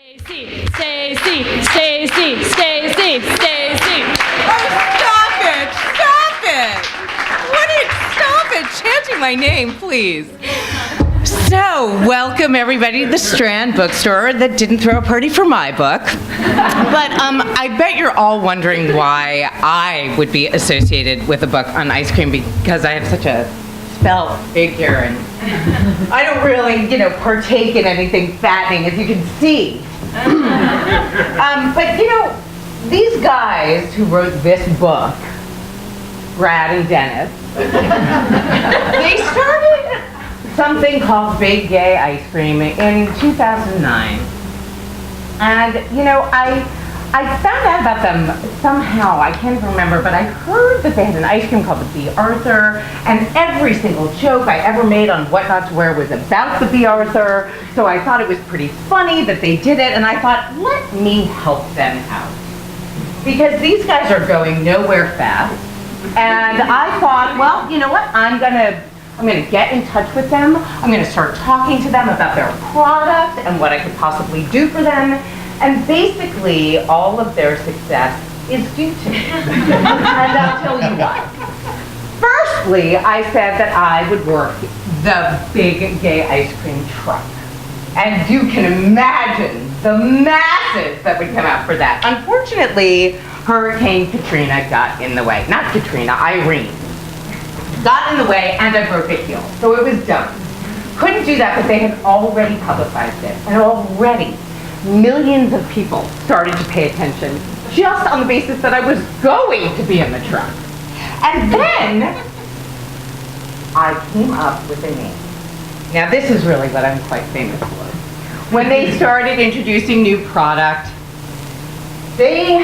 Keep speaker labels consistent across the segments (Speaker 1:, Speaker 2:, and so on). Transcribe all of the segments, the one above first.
Speaker 1: Stacy, Stacy, Stacy, Stacy, Stacy.
Speaker 2: Oh, stop it! Stop it! Stop it chanting my name, please. So, welcome everybody to the Strand bookstore that didn't throw a party for my book. But I bet you're all wondering why I would be associated with a book on ice cream, because I have such a svelte figure and I don't really, partake in anything fattening, as you can see. But these guys who wrote this book, Brad and Dennis, they started something called Big Gay Ice Cream in 2009. And, I found out about them somehow, I can't even remember, but I heard that they had an ice cream called the Bea Arthur, and every single joke I ever made on what not to wear was about the Bea Arthur, so I thought it was pretty funny that they did it, and I thought, let me help them out. Because these guys are going nowhere fast, and I thought, well, you know what, I'm gonna get in touch with them, I'm gonna start talking to them about their product and what I could possibly do for them. And basically, all of their success is due to me. And I'll tell you why. Firstly, I said that I would work the Big Gay Ice Cream truck. And you can imagine the masses that would come out for that. Unfortunately, Hurricane Katrina got in the way. Not Katrina, Irene. Got in the way, and I broke a heel. So it was done. Couldn't do that, but they had already publicized it. And already, millions of people started to pay attention just on the basis that I was going to be in the truck. And then I came up with a name. Now this is really what I'm quite famous for. When they started introducing new product, they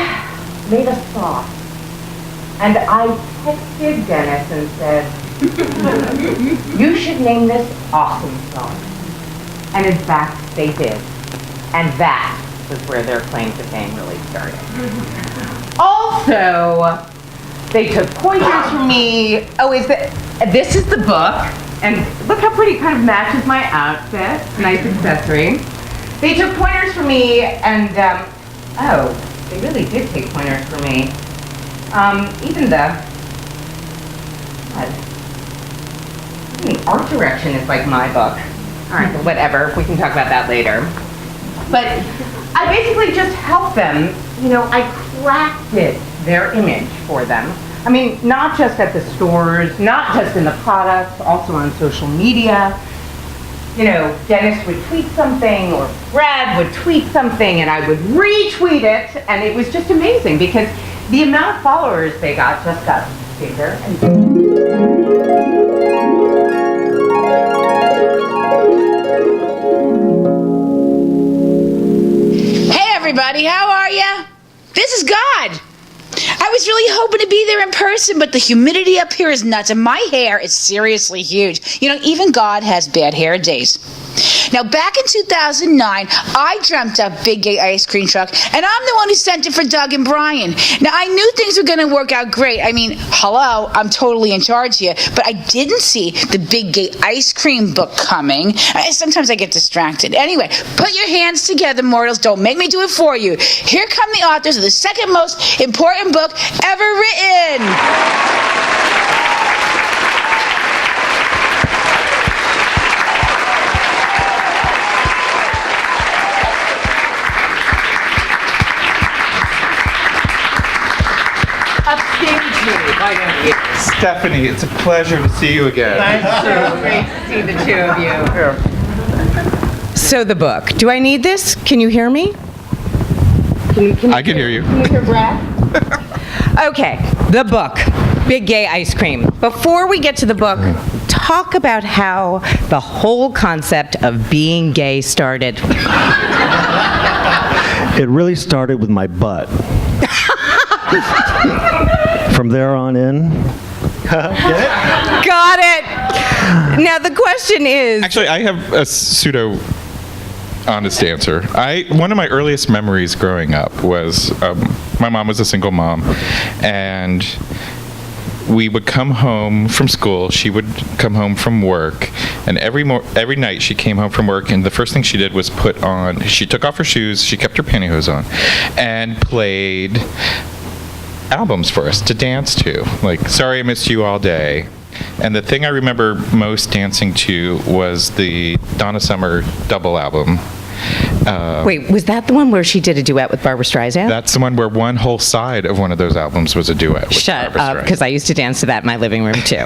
Speaker 2: made a sauce. And I texted Dennis and said, you should name this Awesome Sauce. And in fact, they did. And that was where their claim to fame really started. Also, they took pointers from me. Oh, this is the book. And look how pretty it kind of matches my outfit. Nice accessory. They took pointers from me and, they really did take pointers from me. Even the art direction is like my book. All right, well, whatever. We can talk about that later. But I basically just helped them, I crafted their image for them. I mean, not just at the stores, not just in the products, also on social media. Dennis would tweet something or Brad would tweet something and I would retweet it, and it was just amazing because the amount of followers they got just got bigger and bigger.
Speaker 3: Everybody, how are ya? This is God. I was really hoping to be there in person, but the humidity up here is nuts, and my hair is seriously huge. Even God has bad hair days. Now, back in 2009, I dreamt up Big Gay Ice Cream Truck, and I'm the one who sent it for Doug and Bryan. Now, I knew things were going to work out great. I mean, hello, I'm totally in charge here, but I didn't see the Big Gay Ice Cream book coming. Sometimes I get distracted. Anyway, put your hands together, mortals. Don't make me do it for you. Here come the authors of the second most important book ever written.
Speaker 4: Stephanie, it's a pleasure to see you again.
Speaker 2: Great to see the two of you. So the book. Do I need this? Can you hear me?
Speaker 4: I can hear you.
Speaker 2: Can you hear Brad? Okay, the book, Big Gay Ice Cream. Before we get to the book, talk about how the whole concept of being gay started.
Speaker 5: It really started with my butt. From there on in. Get it?
Speaker 2: Got it. Now the question is...
Speaker 4: Actually, I have a pseudo honest answer. One of my earliest memories growing up was my mom was a single mom, and we would come home from school, she would come home from work, And every night she came home from work, and the first thing she did was she took off her shoes, she kept her pantyhose on, and played albums for us to dance to. Like, Sorry I Missed You All Day. And the thing I remember most dancing to was the Donna Summer double album.
Speaker 2: Wait, was that the one where she did a duet with Barbra Streisand?
Speaker 4: That's the one where one whole side of one of those albums was a duet with
Speaker 2: Shut
Speaker 4: Barbra
Speaker 2: up,
Speaker 4: Streisand.
Speaker 2: because I used to dance to that in my living room, too.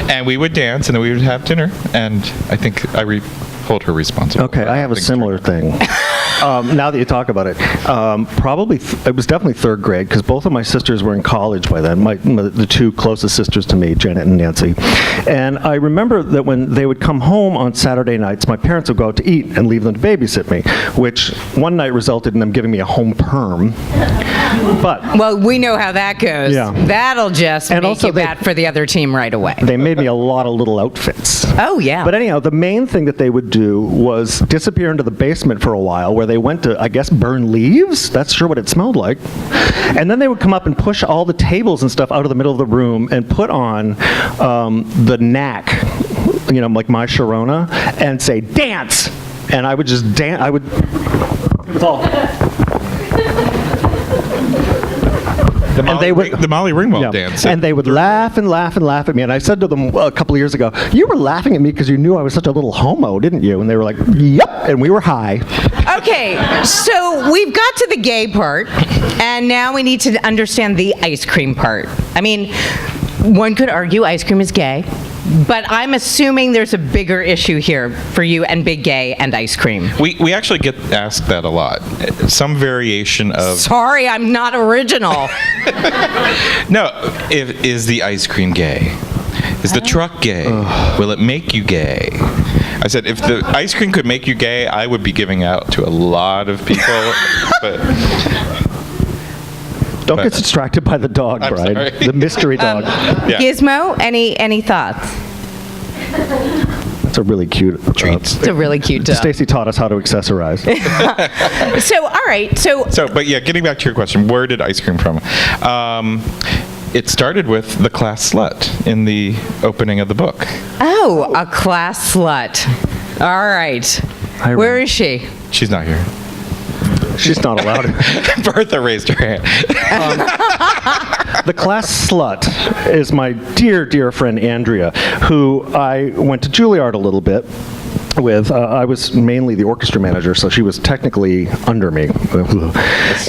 Speaker 4: And we would dance, and then we would have dinner. And I think I hold her responsible.
Speaker 5: Okay,
Speaker 4: for
Speaker 5: I have a
Speaker 4: things
Speaker 5: similar thing. Now that you talk about it, it was definitely third grade because both of my sisters were in college by then. The two closest sisters to me, Janet and Nancy. And I remember that when they would come home on Saturday nights, my parents would go out to eat and leave them to babysit me, which one night resulted in them giving me a home perm. But
Speaker 2: Well, we know how that goes.
Speaker 5: Yeah.
Speaker 2: That'll just
Speaker 5: And
Speaker 2: make
Speaker 5: also
Speaker 2: you
Speaker 5: they-
Speaker 2: bad for the other team right away.
Speaker 5: they made me a lot of little outfits.
Speaker 2: Oh, yeah.
Speaker 5: But anyhow, the main thing that they would do was disappear into the basement for a while, where they went to, I guess, burn leaves. That's sure what it smelled like. And then they would come up and push all the tables and stuff out of the middle of the room and put on the knack, like My Sharona, and say, dance! And I would just dance. It was all...
Speaker 4: The Molly Ringwald dance.
Speaker 5: And they would laugh and laugh and laugh at me. And I said to them a couple of years ago, you were laughing at me because you knew I was such a little homo, didn't you? And they were like, yep. And we were high.
Speaker 2: Okay, so we've got to the gay part, and now we need to understand the ice cream part. I mean, one could argue ice cream is gay, but I'm assuming there's a bigger issue here for you and Big Gay and ice cream.
Speaker 4: We actually get asked that a lot. Some variation of...
Speaker 2: Sorry, I'm not original.
Speaker 4: No, is the ice cream gay? Is the truck gay? Will it make you gay? I said, if the ice cream could make you gay, I would be giving out to a lot of people. But
Speaker 5: Don't get distracted by the dog,
Speaker 4: I'm
Speaker 5: Brian.
Speaker 4: sorry.
Speaker 5: The mystery dog.
Speaker 4: yeah.
Speaker 2: Gizmo, any thoughts?
Speaker 5: It's a really cute
Speaker 4: Treats.
Speaker 2: It's a really cute dog.
Speaker 5: Stacy taught us how to accessorize.
Speaker 2: So, all right, so
Speaker 4: But yeah, getting back to your question, where did ice cream from? It started with the class slut in the opening of the book.
Speaker 2: oh, a class slut. All right.
Speaker 5: Hi,
Speaker 2: Where
Speaker 5: Ren.
Speaker 2: is she?
Speaker 4: She's not here.
Speaker 5: She's not allowed.
Speaker 4: Bertha raised her hand.
Speaker 5: The class slut is my dear, dear friend Andrea, who I went to Juilliard a little bit with. I was mainly the orchestra manager, so she was technically under me.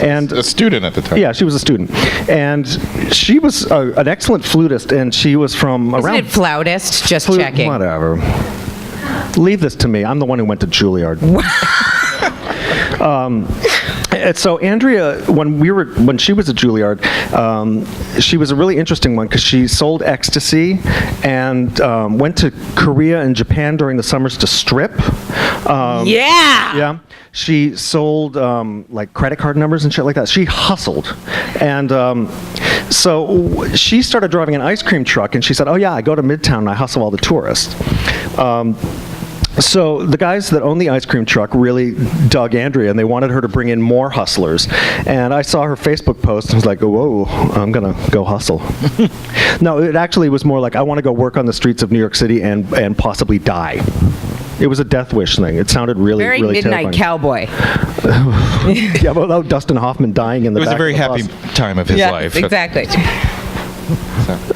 Speaker 5: And
Speaker 4: A student at the time.
Speaker 5: yeah, she was a student. And she was an excellent flutist, and she was from
Speaker 2: Isn't
Speaker 5: around...
Speaker 2: it flautist? Just
Speaker 5: Flute-
Speaker 2: checking.
Speaker 5: Whatever. Leave this to me. I'm the one who went to Juilliard. And so Andrea, when she was at Juilliard, she was a really interesting one because she sold ecstasy and went to Korea and Japan during the summers to strip.
Speaker 2: Yeah.
Speaker 5: Yeah. She sold like credit card numbers and shit like that. She hustled. And so she started driving an ice cream truck, and she said, oh yeah, I go to Midtown and I hustle all the tourists. So the guys that own the ice cream truck really dug Andrea, and they wanted her to bring in more hustlers. And I saw her Facebook post and was like, whoa, I'm going to go hustle. No, it actually was more like, I want to go work on the streets of New York City and possibly die. It was a death wish thing. It sounded really,
Speaker 2: Very
Speaker 5: really
Speaker 2: midnight
Speaker 5: terrifying.
Speaker 2: cowboy.
Speaker 5: Yeah, without Dustin Hoffman dying in the
Speaker 4: It was a
Speaker 5: back
Speaker 4: very
Speaker 5: of the
Speaker 4: happy
Speaker 5: bus.
Speaker 4: time of his life.
Speaker 2: exactly.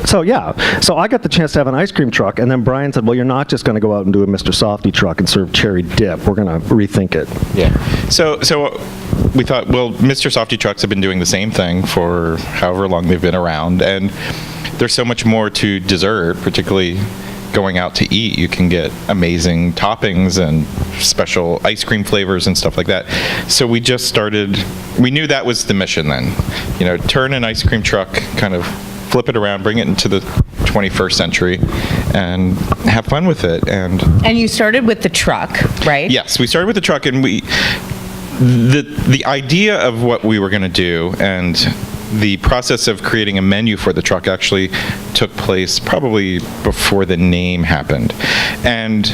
Speaker 5: So yeah, so I got the chance to have an ice cream truck, and then Brian said, well, you're not just going to go out and do a Mr. Softy truck and serve cherry dip. We're going to rethink it.
Speaker 4: Yeah. So we thought, well, Mr. Softy trucks have been doing the same thing for however long they've been around, and there's so much more to dessert, particularly going out to eat. You can get amazing toppings and special ice cream flavors and stuff like that. So we just started, we knew that was the mission then. Turn an ice cream truck, kind of flip it around, bring it into the 21st century, and have fun with it. And
Speaker 2: And you started with the truck, right?
Speaker 4: yes, we started with the truck, and the idea of what we were going to do and the process of creating a menu for the truck actually took place probably before the name happened. And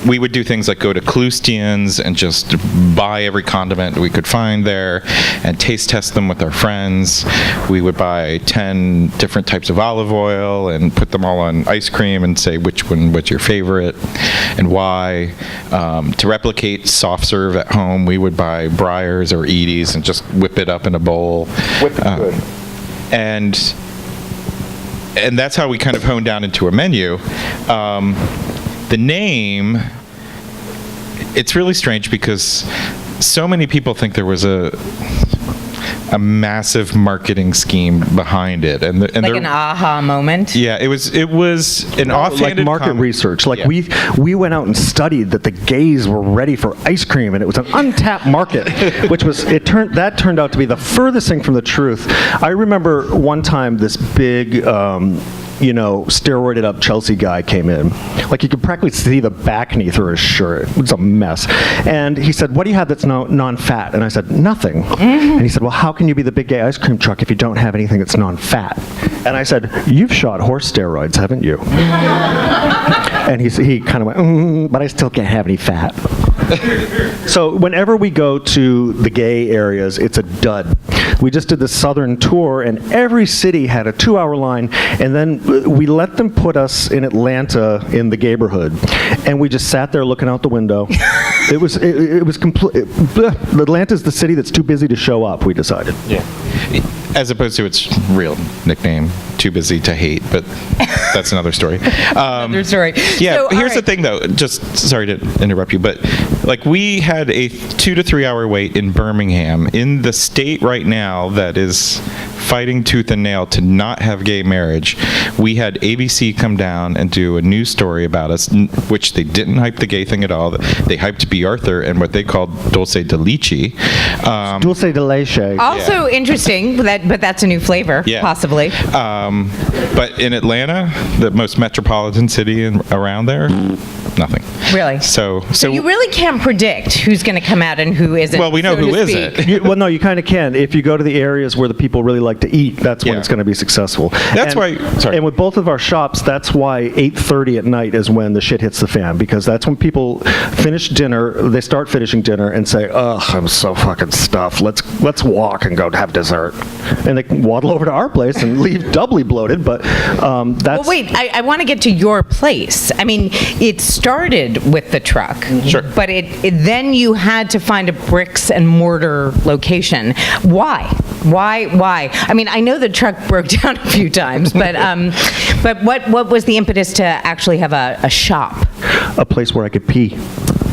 Speaker 4: we would do things like go to Klustian's and just buy every condiment we could find there and taste test them with our friends. We would buy 10 different types of olive oil and put them all on ice cream and say which one was your favorite and why. To replicate soft serve at home, we would buy Breyers or Edie's and just whip it up in a bowl.
Speaker 5: Whip it good.
Speaker 4: And that's how we kind of honed down into a menu. The name, it's really strange because so many people think there was a massive marketing scheme behind it, and
Speaker 2: Like an aha moment.
Speaker 4: yeah, it was an offhanded
Speaker 5: like market research. Like we went out and studied that the gays were ready for ice cream, and it was an untapped market, which was turned out to be the furthest thing from the truth. I remember one time this big. Steroided up Chelsea guy came in. Like you could practically see the back knee through his shirt. It was a mess. And he said, "What do you have that's non-fat?" And I said, "Nothing." And he said, "Well, how can you be the Big Gay ice cream truck if you don't have anything that's non-fat?" And I said, "You've shot horse steroids, haven't you?" And he kind of went, "But I still can't have any fat." So whenever we go to the gay areas, it's a dud. We just did the southern tour, and every city had a 2-hour line, and then we let them put us in Atlanta in the gayborhood, and we just sat there looking out the window. It was complete. Atlanta's the city that's too busy to show up, we decided.
Speaker 4: Yeah. As opposed to its real nickname, Too Busy to Hate, but that's another story.
Speaker 2: Another story.
Speaker 4: Yeah,
Speaker 2: So,
Speaker 4: here's
Speaker 2: all
Speaker 4: the thing, though. Just sorry to interrupt you, but like we had a 2 to 3 hour wait in Birmingham, in the state right now that is fighting tooth and nail to not have gay marriage. We had ABC come down and do a news story about us, which they didn't hype the gay thing at all. They hyped B. Arthur and what they called dulce de leche.
Speaker 5: Dulce de leche.
Speaker 2: Also interesting, but that's a new flavor,
Speaker 4: Yeah.
Speaker 2: possibly.
Speaker 4: But in Atlanta, the most metropolitan city around there, nothing.
Speaker 2: Really?
Speaker 4: So
Speaker 2: You really can't predict who's going to come out and who isn't.
Speaker 4: well, we know
Speaker 2: so
Speaker 4: who
Speaker 2: to
Speaker 4: isn't.
Speaker 2: speak.
Speaker 5: Well, no, you kind of can. If you go to the areas where the people really like to eat, that's when
Speaker 4: Yeah.
Speaker 5: it's going to be successful.
Speaker 4: That's why- sorry.
Speaker 5: And with both of our shops, that's why 8:30 at night is when the shit hits the fan, because that's when people finish dinner. They start finishing dinner and say, "Ugh, I'm so fucking stuffed. Let's walk and go have dessert." And they can waddle over to our place and leave doubly bloated. But that's.
Speaker 2: Well, wait, I want to get to your place. I mean, it started with the truck.
Speaker 4: Sure.
Speaker 2: But then you had to find a bricks and mortar location. Why? Why? I mean, I know the truck broke down a few times, but what was the impetus to actually have a shop?
Speaker 5: A place where I could pee.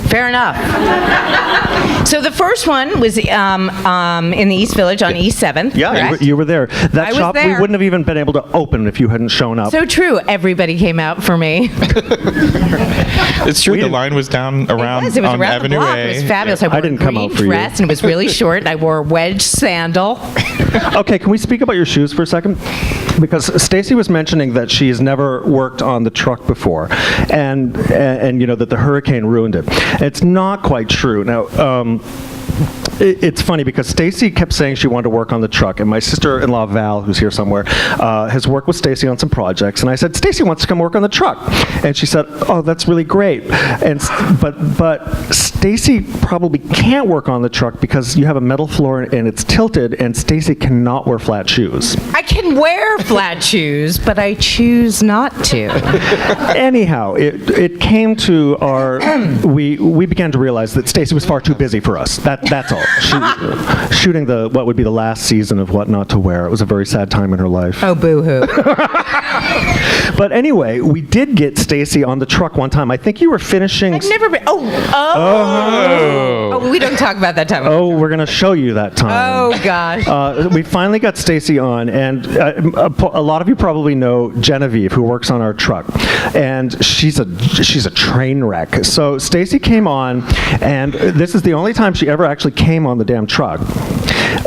Speaker 2: Fair enough. So the first one was in the East Village on East 7th.
Speaker 5: Yeah,
Speaker 2: correct?
Speaker 5: you were there. That
Speaker 2: I was
Speaker 5: shop, we
Speaker 2: there.
Speaker 5: wouldn't have even been able to open if you hadn't shown up.
Speaker 2: So true. Everybody came out for me.
Speaker 4: It's true. The line was down around
Speaker 2: It was
Speaker 4: on
Speaker 2: around
Speaker 4: Avenue
Speaker 2: the block.
Speaker 4: A.
Speaker 2: It was fabulous. I wore
Speaker 5: didn't
Speaker 2: a
Speaker 5: come
Speaker 2: green
Speaker 5: out for you.
Speaker 2: dress, and it was really short. I wore a wedge sandal.
Speaker 5: Okay, can we speak about your shoes for a second? Because Stacy was mentioning that she has never worked on the truck before, and that the hurricane ruined it. It's not quite true. Now, it's funny because Stacy kept saying she wanted to work on the truck, and my sister-in-law Val, who's here somewhere, has worked with Stacy on some projects, and I said, "Stacy wants to come work on the truck," and she said, "Oh, that's really great." But Stacy probably can't work on the truck because you have a metal floor and it's tilted, and Stacy cannot wear flat shoes.
Speaker 2: I can wear flat shoes, but I choose not to.
Speaker 5: Anyhow, it came to our we began to realize that Stacy was far too busy for us. That's all. Shooting what would be the last season of What Not to Wear. It was a very sad time in her life.
Speaker 2: Oh, boo-hoo.
Speaker 5: But anyway, we did get Stacy on the truck one time. I think you were finishing.
Speaker 2: I've never been. Oh, we don't talk about that time.
Speaker 5: Oh, we're going to show you that time.
Speaker 2: Oh, gosh.
Speaker 5: We finally got Stacy on, and a lot of you probably know Genevieve, who works on our truck, and she's a train wreck. So Stacy came on, and this is the only time she ever actually came on the damn truck,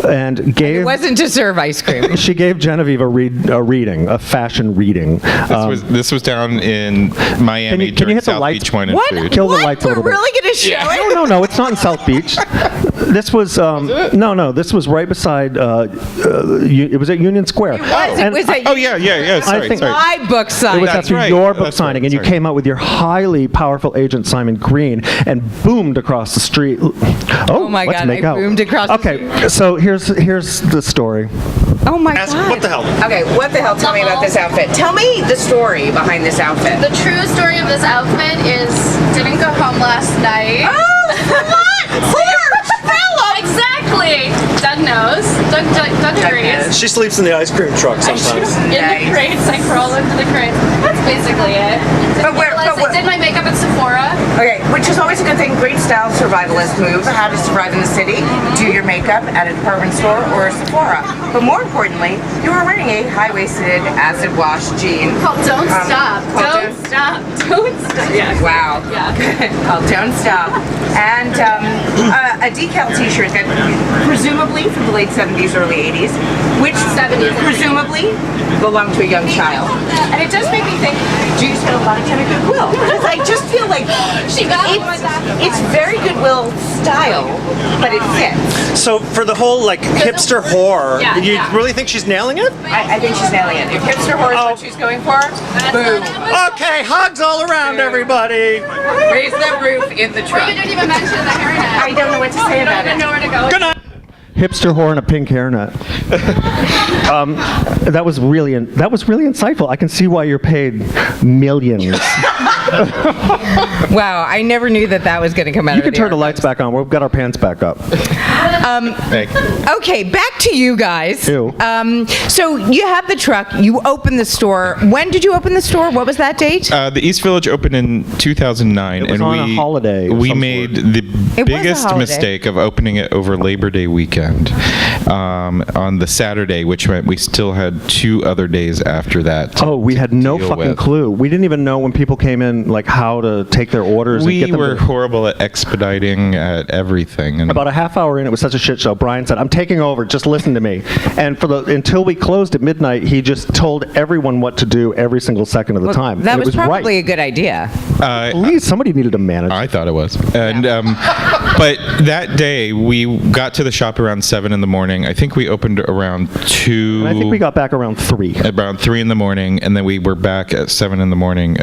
Speaker 5: and
Speaker 2: It wasn't to serve ice cream.
Speaker 5: she gave Genevieve a reading, a fashion reading.
Speaker 4: This was down in Miami
Speaker 5: can you
Speaker 4: during
Speaker 5: hit the
Speaker 4: South
Speaker 5: lights?
Speaker 4: Beach Wine and
Speaker 2: What?
Speaker 4: Food.
Speaker 5: Kill the
Speaker 2: What?
Speaker 5: lights a
Speaker 2: We're
Speaker 5: little bit.
Speaker 2: really going to show it?
Speaker 5: No, it's not in South Beach. This was no. This was right beside. It was at Union Square.
Speaker 2: It was at
Speaker 4: Oh yeah. Sorry.
Speaker 2: my book sign.
Speaker 5: It was
Speaker 4: That's
Speaker 5: after
Speaker 4: right.
Speaker 5: your book
Speaker 4: That's
Speaker 5: signing,
Speaker 4: right.
Speaker 5: and you
Speaker 4: Sorry.
Speaker 5: came out with your highly powerful agent Simon Green and boomed across the street. Oh
Speaker 2: my
Speaker 5: let's
Speaker 2: God,
Speaker 5: make
Speaker 2: I
Speaker 5: out.
Speaker 2: boomed across the
Speaker 5: Okay, so here's the story.
Speaker 2: Oh my God.
Speaker 5: What the hell?
Speaker 2: Okay, what the hell? Tell me about this outfit. Tell me the story behind this outfit.
Speaker 1: The true story of this outfit is didn't go home last night. Exactly. Doug knows. Doug agrees.
Speaker 6: She sleeps in the ice cream truck sometimes.
Speaker 1: In the crates, I crawl into the crates. That's basically it. I did my makeup at Sephora.
Speaker 2: Okay, which is always a good thing. Great style survivalist move. How to survive in the city. Do your makeup at a department store or a Sephora. But more importantly, you were wearing a high-waisted acid wash jean.
Speaker 1: Called Don't Stop.
Speaker 2: called
Speaker 1: Don't Stop. Don't Stop. Yeah.
Speaker 2: Wow.
Speaker 1: Yeah.
Speaker 2: Called Don't Stop. And a decal t-shirt that presumably from the late 70s, early 80s, which
Speaker 1: 70s.
Speaker 2: presumably belonged to a young child. And it does make me think, do you spend a lot of time at Goodwill? Because I just feel like
Speaker 1: She got it with that.
Speaker 2: it's very Goodwill style, but it fits.
Speaker 6: So for the whole like hipster whore,
Speaker 1: Yeah,
Speaker 6: you
Speaker 1: yeah.
Speaker 6: really think she's nailing it?
Speaker 2: I think she's nailing it. If hipster horror is what she's going for, boom.
Speaker 6: Okay, hugs all around, everybody.
Speaker 2: Raise the roof in the
Speaker 1: You
Speaker 2: truck.
Speaker 1: didn't even mention the hairnet.
Speaker 2: I don't know what to say
Speaker 1: I
Speaker 2: about
Speaker 1: don't even
Speaker 2: it.
Speaker 1: know where to go.
Speaker 6: Good night.
Speaker 5: Hipster whore in a pink hairnet. That was really insightful. I can see why you're paid millions.
Speaker 2: Wow, I never knew that was going to come out.
Speaker 5: You can turn the lights back on. We've got our pants back up.
Speaker 4: Thank you.
Speaker 2: Okay, back to you guys.
Speaker 5: Ew.
Speaker 2: So you have the truck. You open the store. When did you open the store? What was that date?
Speaker 4: The East Village opened in 2009,
Speaker 5: It was
Speaker 4: and
Speaker 5: on a holiday of
Speaker 4: we
Speaker 5: some
Speaker 4: made
Speaker 5: sort.
Speaker 4: the
Speaker 2: It was a
Speaker 4: biggest
Speaker 2: holiday.
Speaker 4: mistake of opening it over Labor Day weekend on the Saturday, which meant we still had 2 other days after that.
Speaker 5: Oh, we had no
Speaker 4: deal
Speaker 5: fucking
Speaker 4: with.
Speaker 5: clue. We didn't even know when people came in, like how to take their orders and
Speaker 4: We
Speaker 5: get them.
Speaker 4: were
Speaker 5: to-
Speaker 4: horrible at expediting at everything. And
Speaker 5: About a half hour in, it was such a shit show. Brian said, "I'm taking over. Just listen to me." And until we closed at midnight, he just told everyone what to do every single second of the time.
Speaker 2: That
Speaker 5: And it
Speaker 2: was probably
Speaker 5: right.
Speaker 2: a good idea.
Speaker 5: At least somebody needed to manage.
Speaker 4: I thought it was. And but that day we got to the shop around 7 in the morning. I think we opened around 2.
Speaker 5: And I think we got back around 3.
Speaker 4: around 3 in the morning, and then we were back at 7 in the morning.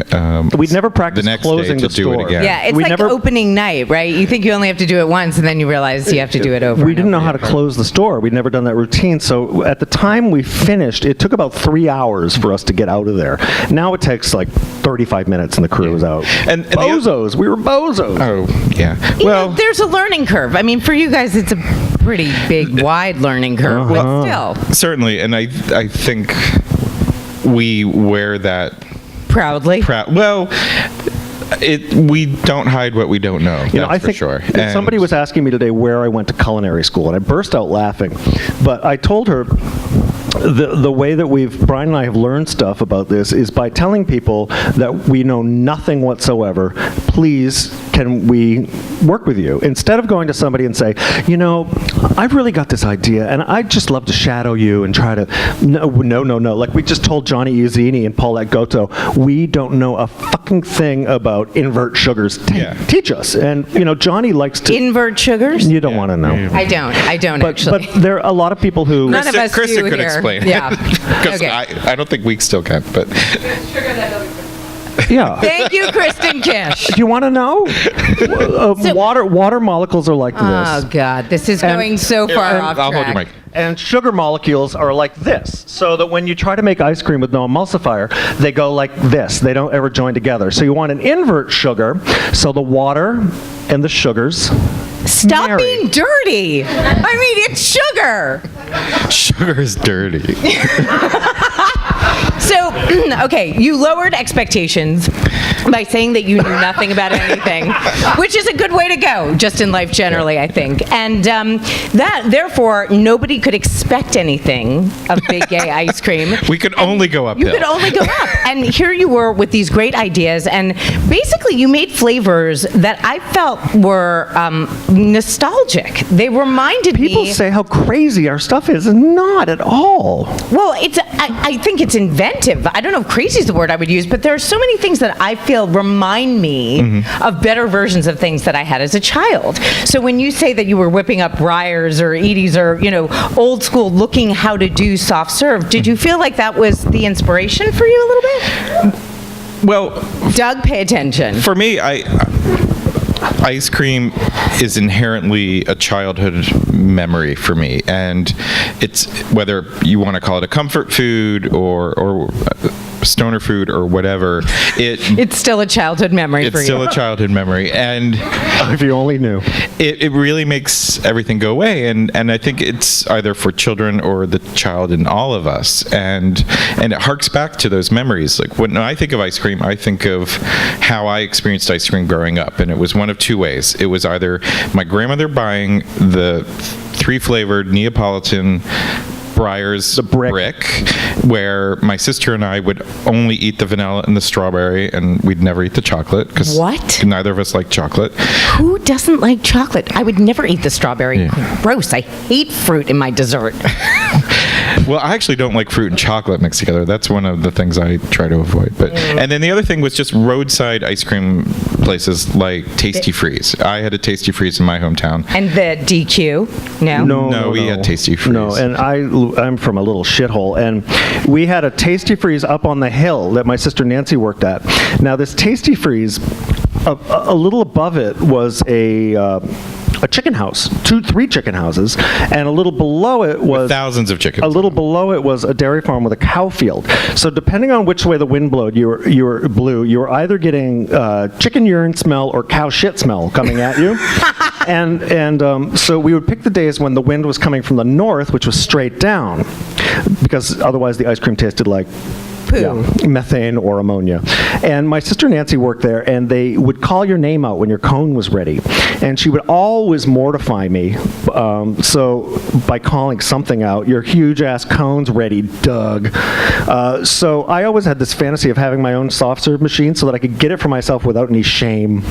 Speaker 5: We'd never practiced
Speaker 4: the next
Speaker 5: closing
Speaker 4: day to
Speaker 5: the
Speaker 4: do
Speaker 5: store.
Speaker 4: it again.
Speaker 2: Yeah, it's
Speaker 5: We
Speaker 2: like
Speaker 5: never-
Speaker 2: opening night, right? You think you only have to do it once, and then you realize you have to do it over.
Speaker 5: We
Speaker 2: and
Speaker 5: didn't know
Speaker 2: over.
Speaker 5: how to close the store. We'd never done that routine. So at the time we finished, it took about 3 hours for us to get out of there. Now it takes like 35 minutes and the crew is out.
Speaker 4: And the-
Speaker 5: bozos. We were bozos.
Speaker 4: Oh, yeah.
Speaker 2: You know,
Speaker 4: Well,
Speaker 2: there's a learning curve. I mean, for you guys, it's a pretty big, wide learning curve, but still
Speaker 4: certainly, and I think we wear that
Speaker 2: proudly.
Speaker 4: proud. Well, we don't hide what we don't know.
Speaker 5: You know,
Speaker 4: that's
Speaker 5: I
Speaker 4: for
Speaker 5: think
Speaker 4: sure.
Speaker 5: somebody
Speaker 4: And-
Speaker 5: was asking me today where I went to culinary school, and I burst out laughing. But I told her the way that Brian and I have learned stuff about this is by telling people that we know nothing whatsoever. Please, can we work with you? Instead of going to somebody and say, you know, I've really got this idea, and I'd just love to shadow you and try to, no. Like we just told Johnny Iuzzini and Paulette Goto, we don't know a fucking thing about invert sugars. Teach us. And, you know, Johnny likes to...
Speaker 2: Invert sugars?
Speaker 5: You don't want to know.
Speaker 2: I don't
Speaker 5: But
Speaker 2: actually.
Speaker 5: there are a lot of people who...
Speaker 2: None of us
Speaker 4: Krista
Speaker 2: do
Speaker 4: could
Speaker 2: here.
Speaker 4: explain.
Speaker 2: Yeah.
Speaker 4: Because
Speaker 2: Okay.
Speaker 4: I don't think we still can, but
Speaker 5: Yeah.
Speaker 2: Thank you, Kristen Kish.
Speaker 5: Do you want to know? Water molecules are like
Speaker 2: Oh,
Speaker 5: this.
Speaker 2: God. This is going so far off
Speaker 4: I'll
Speaker 2: track.
Speaker 4: hold your mic.
Speaker 5: And sugar molecules are like this, so that when you try to make ice cream with no emulsifier, they go like this. They don't ever join together. So you want an invert sugar, so the water and the sugars
Speaker 2: Stop
Speaker 5: marry.
Speaker 2: being dirty. I mean, it's sugar.
Speaker 4: sugar is dirty.
Speaker 2: So, okay, you lowered expectations by saying that you knew nothing about anything, which is a good way to go, just in life generally, I think. And that, therefore, nobody could expect anything of Big Gay ice cream.
Speaker 4: We could only go uphill.
Speaker 2: You could only go up. And here you were with these great ideas, and basically you made flavors that I felt were nostalgic. They reminded me...
Speaker 5: People say how crazy our stuff is, and not at all.
Speaker 2: Well, I think it's inventive. inventive. I don't know if crazy is the word I would use, but there are so many things that I feel remind me of better versions of things that I had as a child. So when you say that you were whipping up Breyers or Edie's or, old school looking how to do soft serve, did you feel like that was the inspiration for you a little bit?
Speaker 4: Well,
Speaker 2: Doug, pay attention.
Speaker 4: for me, ice cream is inherently a childhood memory for me, and it's whether you want to call it a comfort food or stoner food or whatever.
Speaker 2: It's still a childhood memory for you.
Speaker 4: It's still a childhood memory, and
Speaker 5: If you only knew.
Speaker 4: it really makes everything go away, and I think it's either for children or the child in all of us, and it harks back to those memories. Like when I think of ice cream, I think of how I experienced ice cream growing up, and it was one of two ways. It was either my grandmother buying the 3-flavored Neapolitan Breyers brick, where my sister and I would only eat the vanilla and the strawberry, and we'd never eat the chocolate because neither of us like chocolate.
Speaker 2: Who doesn't like chocolate? I would never eat the strawberry. Yeah. Gross. I hate fruit in my dessert.
Speaker 4: Well, I actually don't like fruit and chocolate mixed together. That's one of the things I try to avoid. But and then the other thing was just roadside ice cream places like Tasty Freeze. I had a Tasty Freeze in my hometown.
Speaker 2: And the DQ?
Speaker 4: No, we had Tasty Freeze.
Speaker 5: No, and I'm from a little shithole, and we had a Tasty Freeze up on the hill that my sister Nancy worked at. Now, this Tasty Freeze, a little above it was a chicken house, 2-3 chicken houses, and a little below it was
Speaker 4: with thousands of chickens.
Speaker 5: A little below it was a dairy farm with a cow field. So depending on which way the wind blew, you were either getting chicken urine smell or cow shit smell coming at you. and so we would pick the days when the wind was coming from the north, which was straight down, because otherwise the ice cream tasted like methane or ammonia. And my sister Nancy worked there, and they would call your name out when your cone was ready. And she would always mortify me. So by calling something out, your huge ass cone's ready, Doug. So I always had this fantasy of having my own soft serve machine so that I could get it for myself without any shame.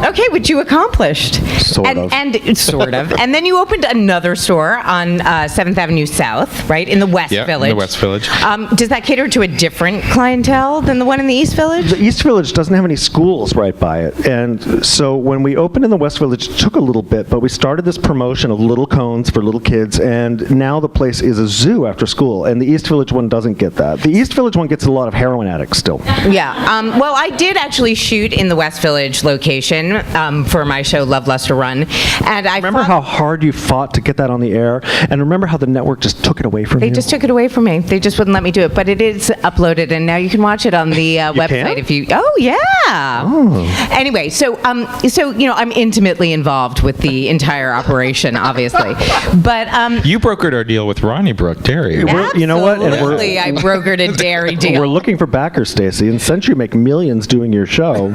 Speaker 2: Okay, which you accomplished.
Speaker 5: Sort of.
Speaker 2: And then you opened another store on 7th Avenue South, right, in the West Village.
Speaker 4: In the West Village.
Speaker 2: Does that cater to a different clientele than the one in the East Village?
Speaker 5: The East Village doesn't have any schools right by it. And so when we opened in the West Village, it took a little bit, but we started this promotion of little cones for little kids, and now the place is a zoo after school, and the East Village one doesn't get that. The East Village one gets a lot of heroin addicts still.
Speaker 2: Yeah. Well, I did actually shoot in the West Village location for my show Love, Luster, Run. And I
Speaker 5: remember how hard you fought to get that on the air, and remember how the network just took it away from you?
Speaker 2: They just took it away from me. They just wouldn't let me do it, but it is uploaded, and now you can watch it on the website if you. Oh yeah. Oh. Anyway, so I'm intimately involved with the entire operation, obviously, but
Speaker 4: you brokered our deal with Ronnie Brook Dairy.
Speaker 5: You know what?
Speaker 2: Absolutely, I brokered a dairy deal.
Speaker 5: We're looking for backers, Stacy, and since you make millions doing your show.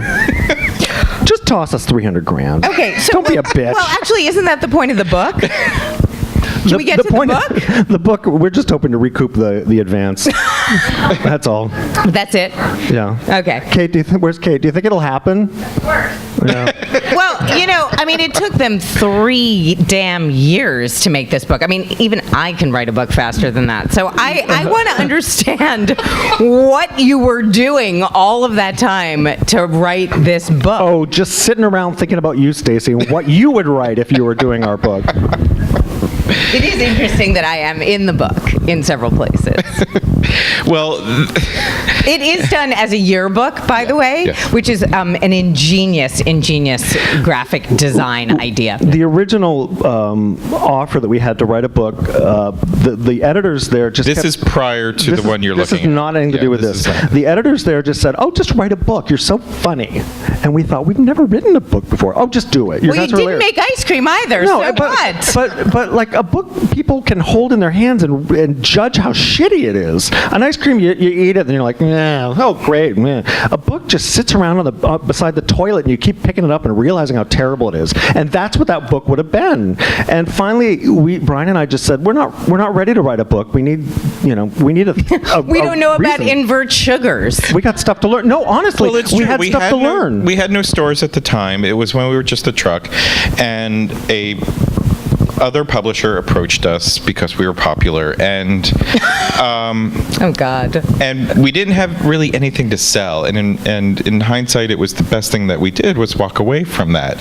Speaker 5: Just toss us $300,000.
Speaker 2: Okay, so
Speaker 5: don't be a bitch.
Speaker 2: Well, actually, isn't that the point of the book? Can we get to the book?
Speaker 5: The book, we're just hoping to recoup the advance. That's all.
Speaker 2: That's it?
Speaker 5: Yeah.
Speaker 2: Okay.
Speaker 5: Kate, where's Kate? Do you think it'll happen?
Speaker 1: Of course.
Speaker 5: Yeah.
Speaker 2: Well, it took them 3 damn years to make this book. I mean, even I can write a book faster than that. So I want to understand what you were doing all of that time to write this book.
Speaker 5: Oh, just sitting around thinking about you, Stacy, and what you would write if you were doing our book.
Speaker 2: It is interesting that I am in the book in several places.
Speaker 4: Well,
Speaker 2: it is done as a yearbook, by the way,
Speaker 4: yes.
Speaker 2: Which is an ingenious graphic design idea.
Speaker 5: The original offer that we had to write a book, the editors there just
Speaker 4: This is prior to the one you're looking at.
Speaker 5: This has not anything to do with this. The editors there just said, oh, just write a book. You're so funny. And we thought, we've never written a book before. Oh, just do it.
Speaker 2: Well, you didn't make ice cream either,
Speaker 5: no,
Speaker 2: so what?
Speaker 5: But like a book people can hold in their hands and judge how shitty it is. An ice cream, you eat it and you're like, yeah, oh great, man. A book just sits around on beside the toilet and you keep picking it up and realizing how terrible it is. And that's what that book would have been. And finally, Bryan and I just said, we're not ready to write a book. We need a
Speaker 2: we don't know about invert sugars.
Speaker 5: We got stuff to learn. No, honestly, we had stuff to learn.
Speaker 4: We had no stores at the time. It was when we were just a truck and a other publisher approached us because we were popular, and
Speaker 7: Oh God.
Speaker 4: and we didn't have really anything to sell. And in hindsight, it was the best thing that we did was walk away from that.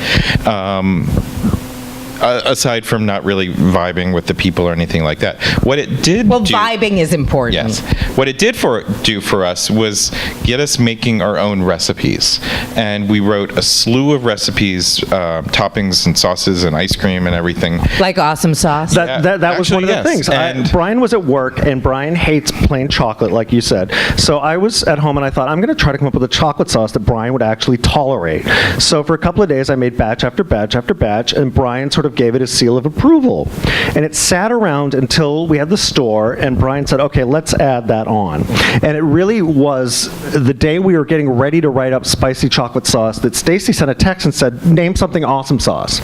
Speaker 4: Aside from not really vibing with the people or anything like that, what it did
Speaker 7: Vibing is important.
Speaker 4: Yes. What it did do for us was get us making our own recipes. And we wrote a slew of recipes, toppings and sauces and ice cream and everything.
Speaker 7: Like awesome sauce.
Speaker 5: That was one of the
Speaker 4: Actually,
Speaker 5: things.
Speaker 4: yes.
Speaker 5: Brian was at work, and Brian hates plain chocolate, like you said. So I was at home, and I thought, I'm going to try to come up with a chocolate sauce that Brian would actually tolerate. So for a couple of days, I made batch after batch after batch, and Brian sort of gave it a seal of approval. And it sat around until we had the store, and Brian said, okay, let's add that on. And it really was the day we were getting ready to write up spicy chocolate sauce that Stacy sent a text and said, name something awesome sauce.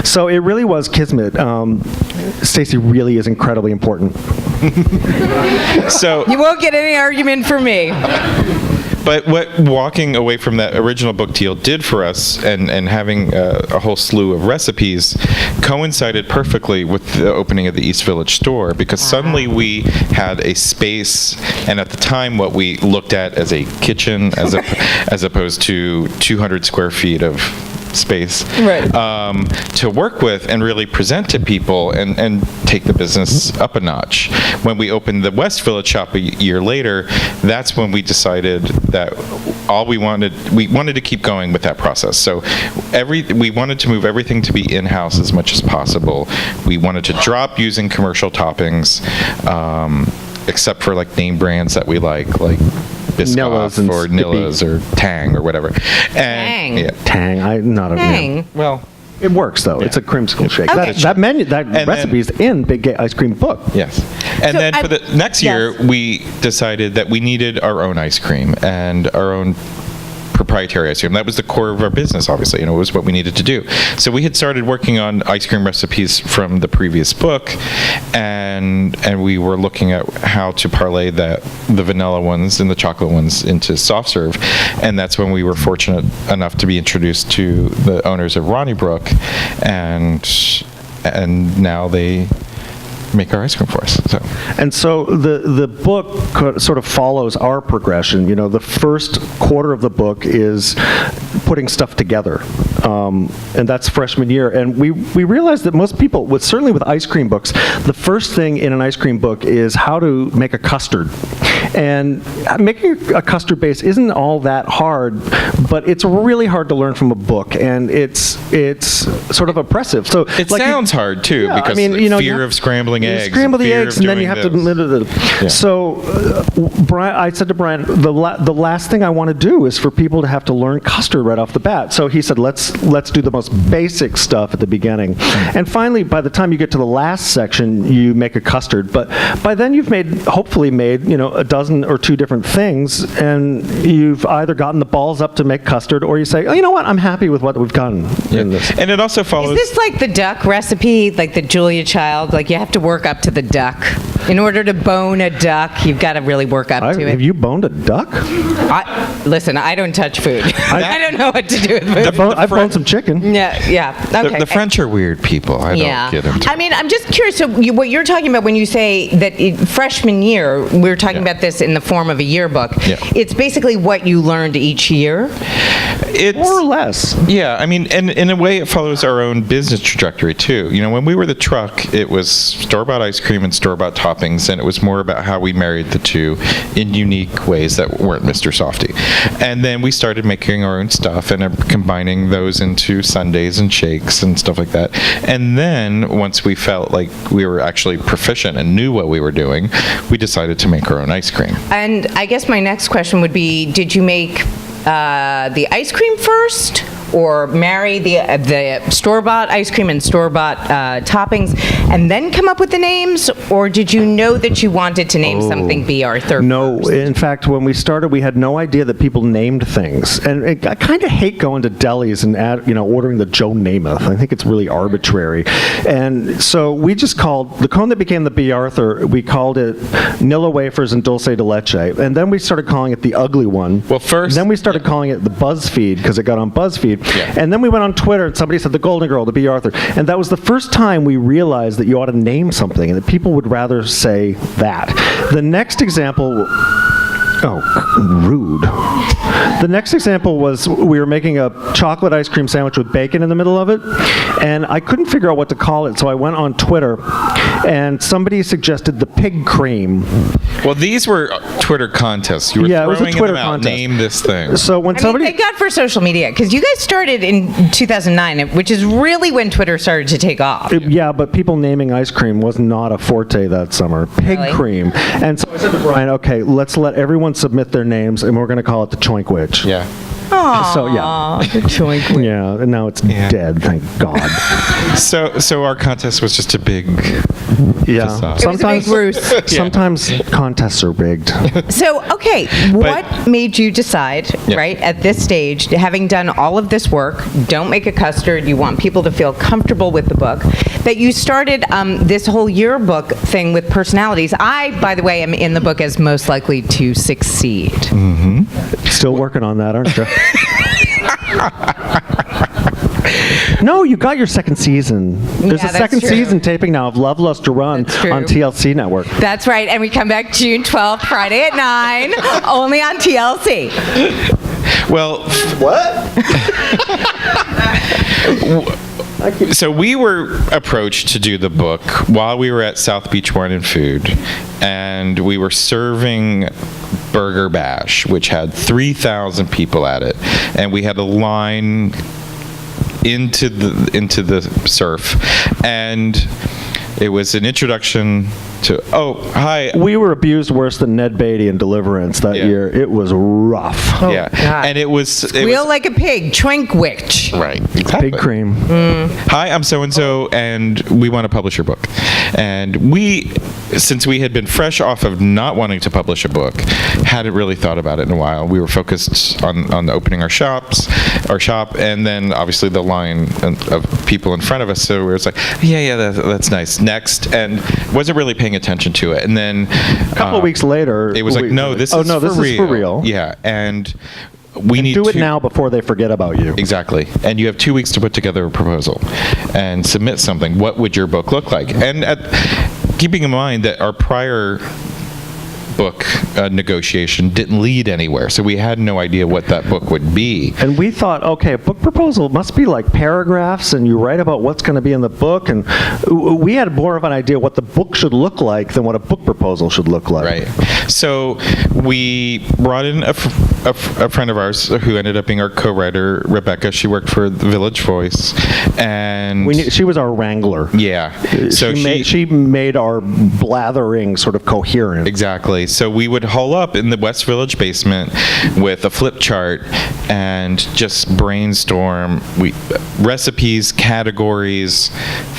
Speaker 5: So it really was kismet. Stacy really is incredibly important.
Speaker 4: So
Speaker 7: You won't get any argument from me.
Speaker 4: But what walking away from that original book deal did for us, and having a whole slew of recipes, coincided perfectly with the opening of the East Village store, because suddenly we had a space, and at the time what we looked at as a kitchen, as opposed to 200 square feet of space,
Speaker 7: Right.
Speaker 4: to work with and really present to people and take the business up a notch. When we opened the West Village shop a year later, that's when we decided that we wanted to keep going with that process. So we wanted to move everything to be in-house as much as possible. We wanted to drop using commercial toppings, except for like name brands that we like Biscoff
Speaker 5: and
Speaker 4: or Nilla's or Tang or whatever.
Speaker 7: Tang.
Speaker 4: Yeah.
Speaker 5: Tang,
Speaker 7: Dang.
Speaker 4: Well,
Speaker 5: it works though. It's a creamsicle shake.
Speaker 7: Okay.
Speaker 5: That recipe is in Big Gay Ice Cream book.
Speaker 4: yes. And
Speaker 7: So
Speaker 4: then for the next year,
Speaker 7: yes.
Speaker 4: we decided that we needed our own ice cream and our own proprietary ice cream. That was the core of our business, obviously. It was what we needed to do. So we had started working on ice cream recipes from the previous book, and we were looking at how to parlay the vanilla ones and the chocolate ones into soft serve. And that's when we were fortunate enough to be introduced to the owners of Ronnybrook, and now they make our ice cream for us.
Speaker 5: And so the book sort of follows our progression. The first quarter of the book is putting stuff together, and that's freshman year. And we realized that most people, certainly with ice cream books, the first thing in an ice cream book is how to make a custard. And making a custard base isn't all that hard, but it's really hard to learn from a book, and it's sort of oppressive. So
Speaker 4: It sounds hard too,
Speaker 5: Yeah,
Speaker 4: because fear of scrambling
Speaker 5: you
Speaker 4: eggs.
Speaker 5: scramble the
Speaker 4: fear
Speaker 5: eggs,
Speaker 4: of
Speaker 5: and then you
Speaker 4: doing
Speaker 5: have to.
Speaker 4: this. Yeah.
Speaker 5: So, I said to Brian, the last thing I want to do is for people to have to learn custard right off the bat. So he said, let's do the most basic stuff at the beginning, and finally, by the time you get to the last section, you make a custard. But by then, you've hopefully made a dozen or two different things, and you've either gotten the balls up to make custard, or you say, oh, you know what, I'm happy with what we've done in this.
Speaker 4: And it also follows.
Speaker 7: Is this like the duck recipe, like the Julia Child? Like you have to work up to the duck. In order to bone a duck, you've got to really work up to it.
Speaker 5: Have you boned a duck?
Speaker 7: Listen, I don't touch food. I don't know what to do with food.
Speaker 5: I've boned some chicken.
Speaker 7: Yeah. Okay.
Speaker 4: The French are weird people. I don't get into
Speaker 7: I mean, I'm just curious. So what you're talking about when you say that freshman year, we're talking about this in the form of a yearbook.
Speaker 4: Yeah.
Speaker 7: It's basically what you learned each year.
Speaker 4: It's,
Speaker 5: More or less.
Speaker 4: Yeah, I mean, and in a way, it follows our own business trajectory too. When we were the truck, it was store-bought ice cream and store-bought toppings, and it was more about how we married the two in unique ways that weren't Mr. Softy. And then we started making our own stuff and combining those into sundaes and shakes and stuff like that. And then once we felt like we were actually proficient and knew what we were doing, we decided to make our own ice cream.
Speaker 7: And I guess my next question would be, did you make the ice cream first, or marry the store-bought ice cream and store-bought toppings, and then come up with the names? Or did you know that you wanted to name something B. Arthur
Speaker 5: No,
Speaker 7: first?
Speaker 5: in fact, when we started, we had no idea that people named things. And I kind of hate going to delis and ordering the Joe Namath. I think it's really arbitrary. And so we just called, the cone that became the B. Arthur, we called it Nilla Wafers and Dulce de Leche. And then we started calling it the Ugly One.
Speaker 4: Well, first-
Speaker 5: Then we started calling it the BuzzFeed, because it got on BuzzFeed. read.
Speaker 4: Yeah.
Speaker 5: And then we went on Twitter, and somebody said the Golden Girl to B. Arthur. And that was the first time we realized that you ought to name something, and that people would rather say that. The next example... Oh, rude. The next example was we were making a chocolate ice cream sandwich with bacon in the middle of it, and I couldn't figure out what to call it, so I went on Twitter, and somebody suggested the pig cream.
Speaker 4: Well, these were Twitter contests. You were
Speaker 5: Yeah, it was a
Speaker 4: throwing
Speaker 5: Twitter
Speaker 4: them out.
Speaker 5: contest.
Speaker 4: Name this thing.
Speaker 5: So when
Speaker 7: I mean,
Speaker 5: somebody...
Speaker 7: thank God for social media, because you guys started in 2009, which is really when Twitter started to take off.
Speaker 5: Yeah, but people naming ice cream was not a forte that summer. Pig
Speaker 7: Really?
Speaker 5: cream. And so I said to Brian, okay, let's let everyone submit their names, and we're going to call it the Choink Witch.
Speaker 4: Yeah.
Speaker 5: So, yeah. Yeah, and now it's dead, thank God.
Speaker 4: So our contest was just a big
Speaker 5: Yeah.
Speaker 4: facade.
Speaker 7: It was a big ruse.
Speaker 5: Sometimes contests are rigged.
Speaker 7: So, okay, what made you decide,
Speaker 4: Yeah.
Speaker 7: right, at this stage, having done all of this work, don't make a custard, you want people to feel comfortable with the book, that you started this whole yearbook thing with personalities? I, by the way, am in the book as most likely to succeed.
Speaker 5: Still working on that, aren't you? No, you got your second season. There's
Speaker 7: Yeah,
Speaker 5: a
Speaker 7: that's
Speaker 5: second
Speaker 7: true.
Speaker 5: season taping now of Love Loves to Run
Speaker 7: That's true.
Speaker 5: on TLC Network.
Speaker 7: That's right, and we come back June 12th, Friday at 9, only on TLC.
Speaker 4: Well, so we were approached to do the book while we were at South Beach Wine and Food, and we were serving Burger Bash, which had 3,000 people at it, and we had a line into the surf, and it was an introduction to, oh, hi.
Speaker 5: We were abused worse than Ned Beatty in Deliverance that
Speaker 4: Yeah.
Speaker 5: year. It was rough.
Speaker 4: Yeah,
Speaker 7: God.
Speaker 4: and it was
Speaker 7: Squeal like a pig, Choink Witch.
Speaker 4: right. Exactly.
Speaker 5: Big cream.
Speaker 4: Hi, I'm so-and-so, and we want to publish your book. And we, since we had been fresh off of not wanting to publish a book, hadn't really thought about it in a while. We were focused on opening our shop, and then obviously the line of people in front of us. So we were like, yeah, that's nice. Next, and wasn't really paying attention to it. And then
Speaker 5: A couple of weeks later,
Speaker 4: it was like, no, this is
Speaker 5: for real.
Speaker 4: Yeah, and we need
Speaker 5: Do it
Speaker 4: to
Speaker 5: now before they forget about you.
Speaker 4: Exactly. And you have 2 weeks to put together a proposal and submit something. What would your book look like? And keeping in mind that our prior book negotiation didn't lead anywhere, so we had no idea what that book would be.
Speaker 5: And we thought, okay, a book proposal must be like paragraphs, and you write about what's going to be in the book. And we had more of an idea what the book should look like than what a book proposal should look like.
Speaker 4: Right. So we brought in a friend of ours who ended up being our co-writer, Rebecca. She worked for the Village Voice, and
Speaker 5: She was our wrangler.
Speaker 4: yeah. So
Speaker 5: she made our blathering sort of coherent.
Speaker 4: Exactly. So we would hole up in the West Village basement with a flip chart and just brainstorm recipes, categories,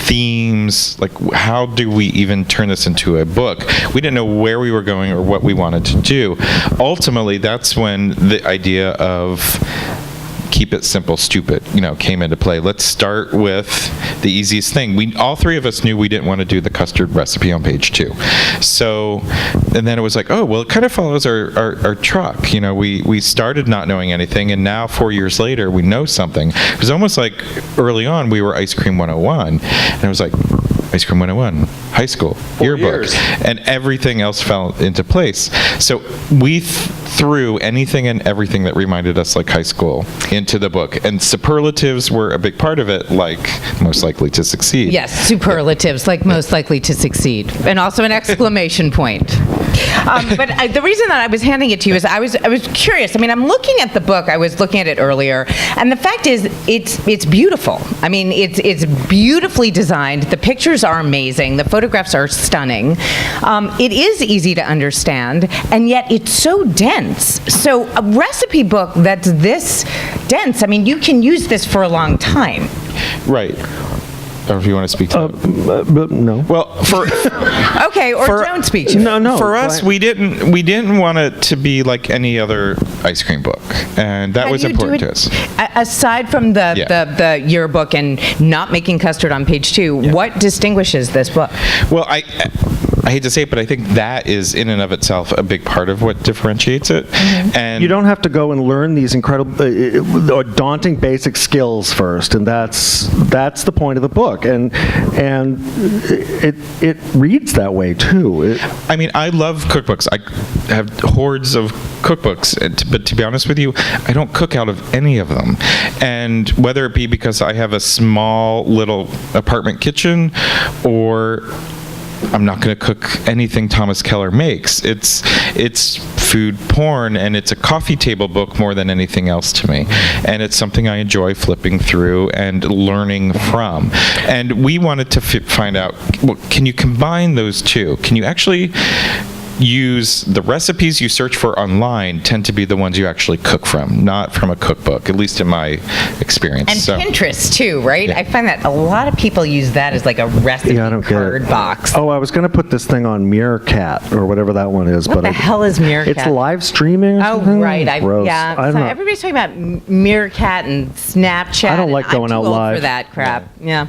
Speaker 4: themes, like how do we even turn this into a book? We didn't know where we were going or what we wanted to do. Ultimately, that's when the idea of keep it simple, stupid, came into play. Let's start with the easiest thing. All three of us knew we didn't want to do the custard recipe on page 2. So, and then it was like, oh, well, it kind of follows our truck. We started not knowing anything, and now 4 years later, we know something. It was almost like early on, we were Ice Cream 101, and it was like, Ice Cream 101, high school, yearbook, and everything else fell into place. So we threw anything and everything that reminded us like high school into the book, and superlatives were a big part of it, like most likely to succeed.
Speaker 7: Yes, superlatives, like most likely to succeed, and also an exclamation point. But the reason that I was handing it to you is I was curious. I mean, I'm looking at the book. I was looking at it earlier, and the fact is, it's beautiful. I mean, it's beautifully designed. The pictures are amazing. The photographs are stunning. It is easy to understand, and yet it's so dense. So a recipe book that's this dense, I mean, you can use this for a long time.
Speaker 4: Right. Or if you want to speak to it.
Speaker 5: But no.
Speaker 4: Well,
Speaker 7: Okay, or don't speak to it.
Speaker 5: No.
Speaker 4: For us, we didn't want it to be like any other ice cream book, and that
Speaker 7: How
Speaker 4: was
Speaker 7: do you
Speaker 4: important
Speaker 7: do
Speaker 4: to
Speaker 7: it-
Speaker 4: us.
Speaker 7: Aside from the yearbook and not making custard on page 2, what distinguishes this book?
Speaker 4: Well, I hate to say it, but I think that is in and of itself a big part of what differentiates it. And
Speaker 5: You don't have to go and learn these incredible, or daunting basic skills first, and that's the point of the book. And it reads that way too.
Speaker 4: I mean, I love cookbooks. I have hordes of cookbooks, but to be honest with you, I don't cook out of any of them. And whether it be because I have a small little apartment kitchen, or I'm not going to cook anything Thomas Keller makes. It's food porn, and it's a coffee table book more than anything else to me. And it's something I enjoy flipping through and learning from. And we wanted to find out, well, can you combine those two? Can you actually use the recipes you search for online tend to be the ones you actually cook from, not from a cookbook, at least in my experience.
Speaker 7: And Pinterest too, right?
Speaker 4: Yeah.
Speaker 7: I find that a lot of people use that as like a recipe card box.
Speaker 5: Oh, I was going to put this thing on Meerkat or whatever that one is.
Speaker 7: What the hell is Meerkat?
Speaker 5: It's live streaming or
Speaker 7: Oh,
Speaker 5: something?
Speaker 7: right.
Speaker 5: Gross.
Speaker 7: Yeah.
Speaker 5: I
Speaker 7: So
Speaker 5: don't know.
Speaker 7: everybody's talking about Meerkat and Snapchat.
Speaker 5: I don't like going
Speaker 7: I'm
Speaker 5: out
Speaker 7: too old
Speaker 5: live.
Speaker 7: for that crap. Yeah.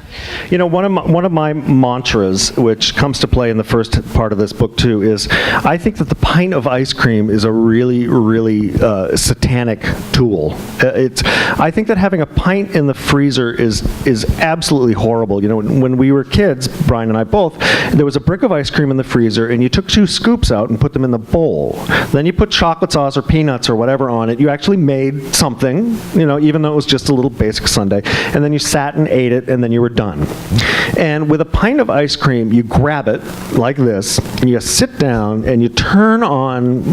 Speaker 5: You know, one of my mantras, which comes to play in the first part of this book too, is I think that the pint of ice cream is a really, really satanic tool. I think that having a pint in the freezer is absolutely horrible. You know, when we were kids, Brian and I both, there was a brick of ice cream in the freezer, and you took 2 scoops out and put them in the bowl. Then you put chocolate sauce or peanuts or whatever on it. You actually made something, you know, even though it was just a little basic sundae. And then you sat and ate it, and then you were done. And with a pint of ice cream, you grab it like this, and you sit down, and you turn on,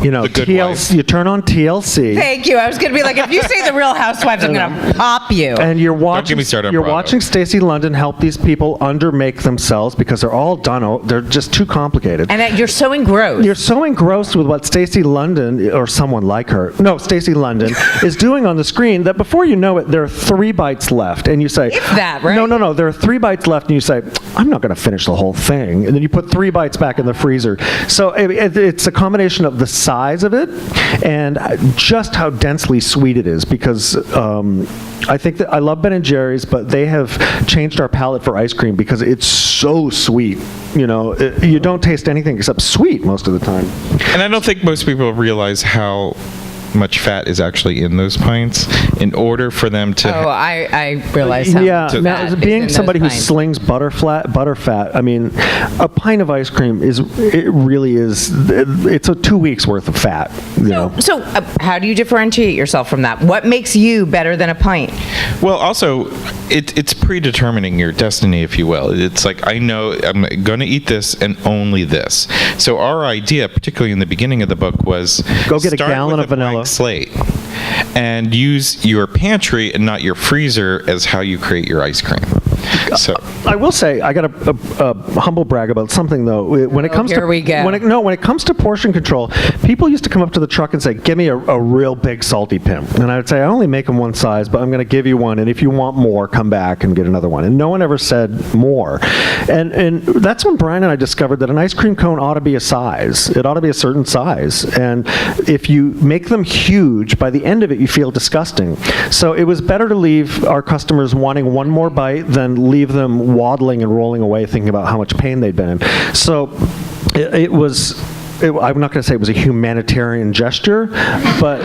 Speaker 5: you know,
Speaker 4: The Good
Speaker 5: TLC.
Speaker 4: Wife.
Speaker 5: You turn on TLC.
Speaker 7: Thank you. I was going to be like, if you say The Real Housewives, I'm going to pop you.
Speaker 5: And you're watching.
Speaker 4: get me started on
Speaker 5: You're
Speaker 4: Bravo.
Speaker 5: watching Stacy London help these people undermake themselves because they're all done. They're just too complicated.
Speaker 7: And that you're so engrossed.
Speaker 5: You're so engrossed with what Stacy London, or someone like her, no, Stacy London, is doing on the screen that before you know it, there are 3 bites left. And you say,
Speaker 7: If that, right?
Speaker 5: No, there are 3 bites left. And you say, I'm not going to finish the whole thing. And then you put 3 bites back in the freezer. So it's a combination of the size of it and just how densely sweet it is, because I think that I love Ben & Jerry's, but they have changed our palate for ice cream because it's so sweet. You know, you don't taste anything except sweet most of the time.
Speaker 4: And I don't think most people realize how much fat is actually in those pints in order for them to
Speaker 7: Oh, I realize how
Speaker 5: Yeah,
Speaker 7: much
Speaker 5: now,
Speaker 7: fat is in
Speaker 5: being
Speaker 7: those
Speaker 5: somebody who
Speaker 7: pints.
Speaker 5: slings butter fat, I mean, a pint of ice cream really is, it's a 2 weeks worth of fat, you know.
Speaker 7: So how do you differentiate yourself from that? What makes you better than a pint?
Speaker 4: Well, also, it's predetermining your destiny, if you will. It's like, I know I'm going to eat this and only this. So our idea, particularly in the beginning of the book, was
Speaker 5: Go get a
Speaker 4: start
Speaker 5: gallon
Speaker 4: with
Speaker 5: of vanilla.
Speaker 4: blank slate and use your pantry and not your freezer as how you create your ice cream. So
Speaker 5: I will say, I got a humble brag about something though. When it comes
Speaker 7: here
Speaker 5: to
Speaker 7: we go.
Speaker 5: when it comes to portion control, people used to come up to the truck and say, "Give me a real big salty pimp," and I would say, "I only make them one size, but I'm going to give you one, and if you want more, come back and get another one." And no one ever said more, and that's when Brian and I discovered that an ice cream cone ought to be a size. It ought to be a certain size, and if you make them huge, by the end of it, you feel disgusting. So it was better to leave our customers wanting one more bite than leave them waddling and rolling away thinking about how much pain they'd been in. So I'm not going to say it was a humanitarian gesture, but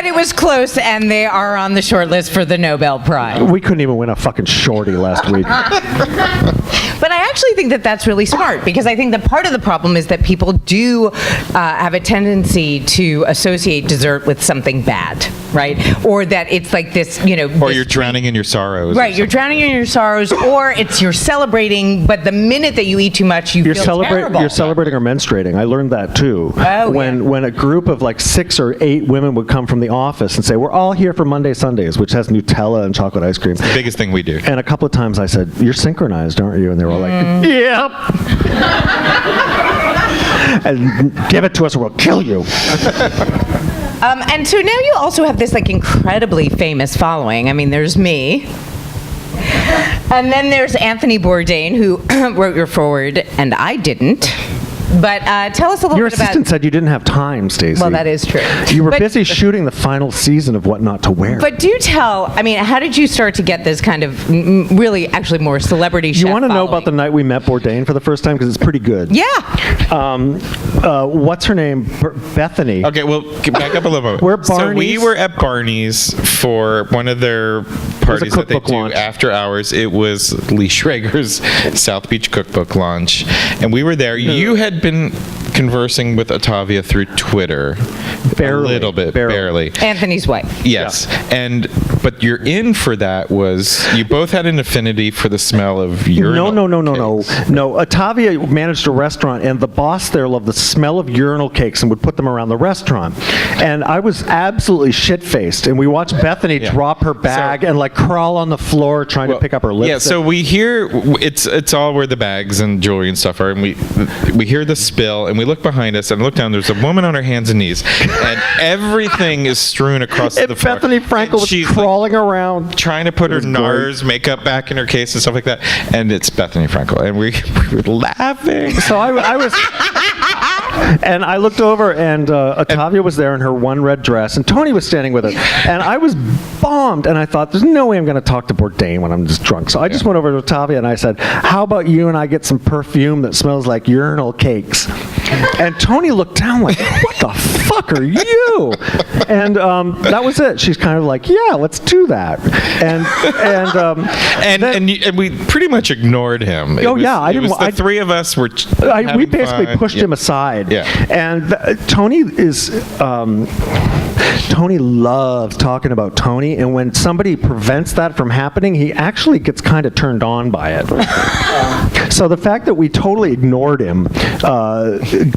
Speaker 7: But it was close, and they are on the short list for the Nobel Prize.
Speaker 5: we couldn't even win a fucking shorty last week.
Speaker 7: But I actually think that that's really smart, because I think that part of the problem is that people do have a tendency to associate dessert with something bad, right? Or that it's like this, you know.
Speaker 4: or
Speaker 7: this
Speaker 4: you're drowning in your sorrows.
Speaker 7: Right, you're drowning in your sorrows, or you're celebrating, but the minute that you eat too much, you feel terrible.
Speaker 5: You're celebrating or menstruating. I learned that too.
Speaker 7: Oh,
Speaker 5: when a group of like 6 or 8 women would come from the office and say, "We're all here for Monday Sundays," which has Nutella and chocolate ice cream.
Speaker 4: The biggest thing we do.
Speaker 5: And a couple of times I said, "You're synchronized, aren't you?" And they were like, "Yep." And give it to us or we'll kill you.
Speaker 7: And so now you also have this like incredibly famous following. I mean, there's me. And then there's Anthony Bourdain, who wrote your foreword, and I didn't. But tell us a little
Speaker 5: Your
Speaker 7: bit about...
Speaker 5: assistant said you didn't have time, Stacy.
Speaker 7: Well, that is true.
Speaker 5: You were
Speaker 7: But-
Speaker 5: busy shooting the final season of What Not to Wear.
Speaker 7: But do tell, I mean, how did you start to get this kind of really, actually more celebrity chef
Speaker 5: you want to know about the
Speaker 7: following?
Speaker 5: night we met Bourdain for the first time? Because it's pretty good.
Speaker 7: Yeah.
Speaker 5: What's her name? Bethany.
Speaker 4: Okay, well, back up a little bit.
Speaker 5: We're at
Speaker 4: So we
Speaker 5: Barney's.
Speaker 4: were at Barney's for one of their parties that they
Speaker 5: cookbook
Speaker 4: do
Speaker 5: launch.
Speaker 4: after hours. It was Lee Schrager's South Beach cookbook launch, and we were there. You had been conversing with Otavia through Twitter,
Speaker 5: Barely,
Speaker 4: a little bit,
Speaker 5: barely.
Speaker 7: Anthony's wife.
Speaker 4: Yes, but your in for that was you both had an affinity for the smell of urinal.
Speaker 5: No. Otavia managed a restaurant, and the boss there loved the smell of urinal cakes and would put them around the restaurant. And I was absolutely shit-faced, and we watched Bethany drop her bag and like crawl on the floor trying to pick up her lipstick.
Speaker 4: Yeah, so we hear it's all where the bags and jewelry and stuff are, and we hear the spill, and we look behind us and look down. There's a woman on her hands and knees, and everything is strewn across the floor.
Speaker 5: Bethany Frankel was
Speaker 4: She's
Speaker 5: crawling around.
Speaker 4: trying to put her
Speaker 5: It was
Speaker 4: NARS makeup back in her case and stuff like that, and it's Bethany Frankel, and we were laughing.
Speaker 5: So I was, and I looked over, and Otavia was there in her one red dress, and Tony was standing with her, and I was bombed, and I thought, there's no way I'm going to talk to Bourdain when I'm just drunk. So I just went over to Otavia, and I said, how about you and I get some perfume that smells like urinal cakes? And Tony looked down like, what the fuck are you? And that was it. She's kind of like, yeah, let's do that.
Speaker 4: And we pretty much ignored him.
Speaker 5: I didn't.
Speaker 4: The three of us were.
Speaker 5: We basically pushed him aside.
Speaker 4: Yeah.
Speaker 5: And Tony loves talking about Tony, and when somebody prevents that from happening, he actually gets kind of turned on by it. So the fact that we totally ignored him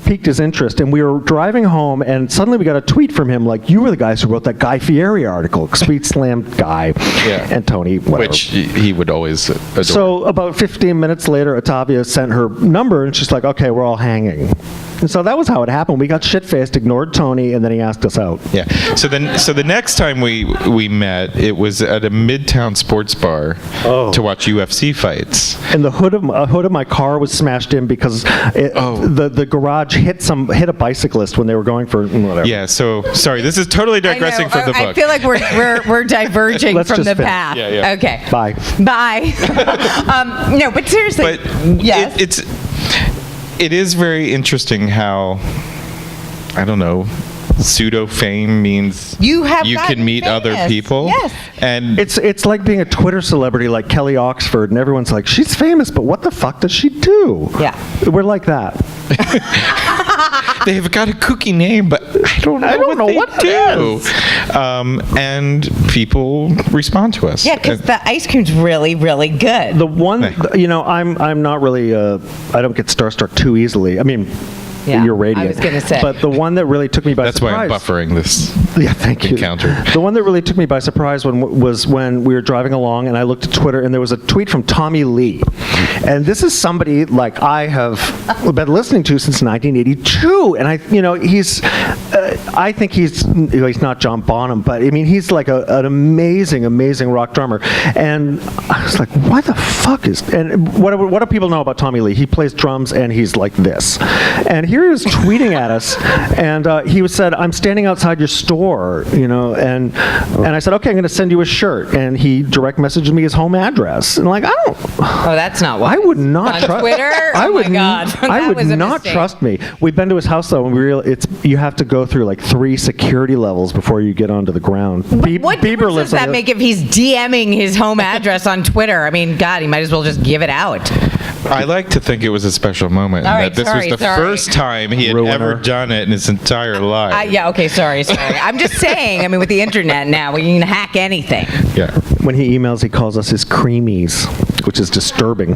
Speaker 5: piqued his interest, and we were driving home, and suddenly we got a tweet from him like, you were the guys who wrote that Guy Fieri article, Sweet Slam Guy.
Speaker 4: Yeah.
Speaker 5: And Tony, whatever.
Speaker 4: Which he would always adore.
Speaker 5: So about 15 minutes later, Otavia sent her number, and she's like, okay, we're all hanging. And so that was how it happened. We got shit-faced, ignored Tony, and then he asked us out.
Speaker 4: Yeah. So the next time we met, it was at a Midtown sports bar to watch UFC fights.
Speaker 5: And the hood of my car was smashed in because the garage hit a bicyclist when they were going for whatever.
Speaker 4: Yeah. So sorry, this is totally digressing from the book.
Speaker 7: I feel like we're diverging
Speaker 5: Let's
Speaker 7: from
Speaker 5: just
Speaker 7: the
Speaker 5: finish.
Speaker 7: path.
Speaker 4: Yeah.
Speaker 7: Okay.
Speaker 5: Bye.
Speaker 7: No, but seriously.
Speaker 4: But
Speaker 7: yes.
Speaker 4: it is very interesting how, I don't know, pseudo fame means
Speaker 7: You
Speaker 4: can
Speaker 7: gotten
Speaker 4: meet other
Speaker 7: famous.
Speaker 4: people.
Speaker 7: Yes.
Speaker 4: And
Speaker 5: It's like being a Twitter celebrity like Kelly Oxford, and everyone's like, she's famous, but what the fuck does she do?
Speaker 7: Yeah.
Speaker 5: We're like that.
Speaker 4: they've got a kooky name, but I don't know what they do. And people respond to us.
Speaker 7: Yeah, because the ice cream's really, really good.
Speaker 5: The one, I'm not really, I don't get starstruck too easily. I mean,
Speaker 7: Yeah,
Speaker 5: you're radiant.
Speaker 7: I was gonna say.
Speaker 5: But the one that really took me by
Speaker 4: That's why I'm
Speaker 5: surprise.
Speaker 4: buffering this.
Speaker 5: Yeah, thank you.
Speaker 4: Encounter.
Speaker 5: The one that really took me by surprise was when we were driving along, and I looked at Twitter, and there was a tweet from Tommy Lee. And this is somebody like I have been listening to since 1982, and I think he's not John Bonham, but I mean he's like an amazing rock drummer. And I was like, why the fuck and what do people know about Tommy Lee? He plays drums, and he's like this. And here he was tweeting at us, and he said, I'm standing outside your store, and I said, okay, I'm going to send you a shirt. And he direct messaged me his home address. And like,
Speaker 7: Oh, that's not why.
Speaker 5: I would not
Speaker 7: On
Speaker 5: trust.
Speaker 7: Twitter?
Speaker 5: I
Speaker 7: Oh
Speaker 5: would,
Speaker 7: my God.
Speaker 5: I
Speaker 7: That
Speaker 5: would
Speaker 7: was a
Speaker 5: not
Speaker 7: mistake.
Speaker 5: trust me. We've been to his house though, and you have to go through like 3 security levels before you get onto the ground.
Speaker 7: What
Speaker 5: Bieber
Speaker 7: difference
Speaker 5: lives
Speaker 7: does
Speaker 5: on
Speaker 7: that make if he's DMing his home address on Twitter? I mean, God, he might as well just give it out.
Speaker 4: I like to think it was a special moment.
Speaker 7: All
Speaker 4: and
Speaker 7: right,
Speaker 4: that this
Speaker 7: sorry,
Speaker 4: was the
Speaker 7: sorry.
Speaker 4: first time he had
Speaker 5: Ruiner.
Speaker 4: ever done it in his entire life.
Speaker 7: Yeah, okay, sorry. I'm just saying, I mean, with the internet now, you can hack anything.
Speaker 4: Yeah.
Speaker 5: When he emails, he calls us his creamies, which is disturbing.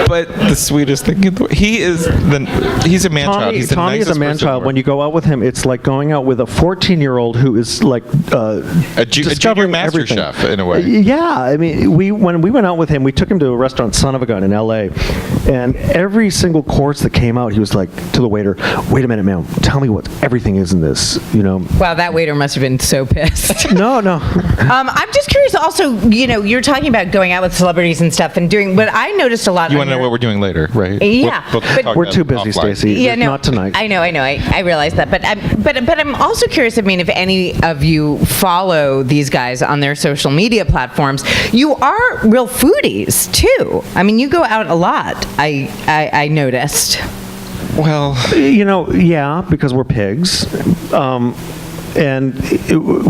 Speaker 4: But the sweetest thing, he's a man child. He's the
Speaker 5: Tommy is a
Speaker 4: nicest
Speaker 5: man
Speaker 4: person
Speaker 5: child.
Speaker 4: ever.
Speaker 5: When you go out with him, it's like going out with a 14-year-old who is like
Speaker 4: a junior
Speaker 5: discovering
Speaker 4: master
Speaker 5: everything.
Speaker 4: chef in a way.
Speaker 5: Yeah, I mean, when we went out with him, we took him to a restaurant, Son of a Gun, in L.A., and every single course that came out, he was like to the waiter, "Wait a minute, man, tell me what everything is in this."
Speaker 7: Wow, that waiter must have been so pissed.
Speaker 5: No.
Speaker 7: I'm just curious also, you're talking about going out with celebrities and stuff and doing, but I noticed a lot.
Speaker 4: You want know what we're doing later, right?
Speaker 7: Yeah,
Speaker 4: We'll
Speaker 7: but-
Speaker 4: talk
Speaker 5: We're
Speaker 4: about
Speaker 5: too
Speaker 4: it
Speaker 5: busy,
Speaker 4: offline.
Speaker 5: Stacy.
Speaker 7: Yeah, no,
Speaker 5: Not tonight.
Speaker 7: I know. I realize that, but I'm also curious. I mean, if any of you follow these guys on their social media platforms, you are real foodies too. I mean, you go out a lot. I noticed.
Speaker 4: Well,
Speaker 5: Yeah, because we're pigs. And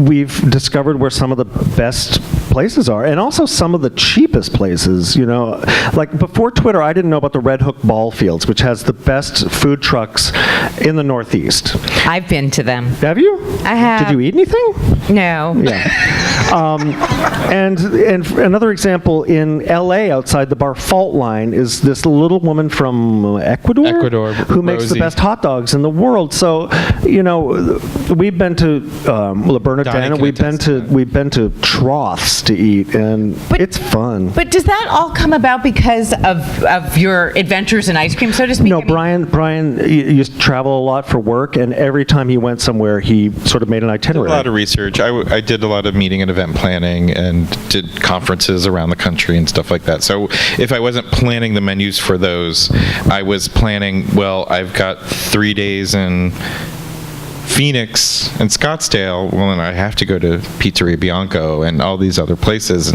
Speaker 5: we've discovered where some of the best places are, and also some of the cheapest places. Like before Twitter, I didn't know about the Red Hook Ball Fields, which has the best food trucks in the Northeast.
Speaker 7: I've been to them.
Speaker 5: Have you?
Speaker 7: I have.
Speaker 5: Did you eat anything?
Speaker 7: No.
Speaker 5: Yeah. And another example in L.A. outside the bar Fault Line is this little woman from Ecuador who makes the
Speaker 4: Rosie.
Speaker 5: best hot dogs in the world. So, we've been to La Bernardina,
Speaker 4: Donnie can
Speaker 5: we've been to troughs to eat, and it's fun.
Speaker 7: But does that all come about because of your adventures in ice cream, so to speak?
Speaker 5: No,
Speaker 7: I mean,
Speaker 5: Brian used to travel a lot for work, and every time he went somewhere, he sort of made an
Speaker 4: a
Speaker 5: itinerary.
Speaker 4: lot of research. I did a lot of meeting and event planning and did conferences around the country and stuff like that. So if I wasn't planning the menus for those, I was planning, well, I've got 3 days in Phoenix and Scottsdale, well, then I have to go to Pizzeria Bianco and all these other places,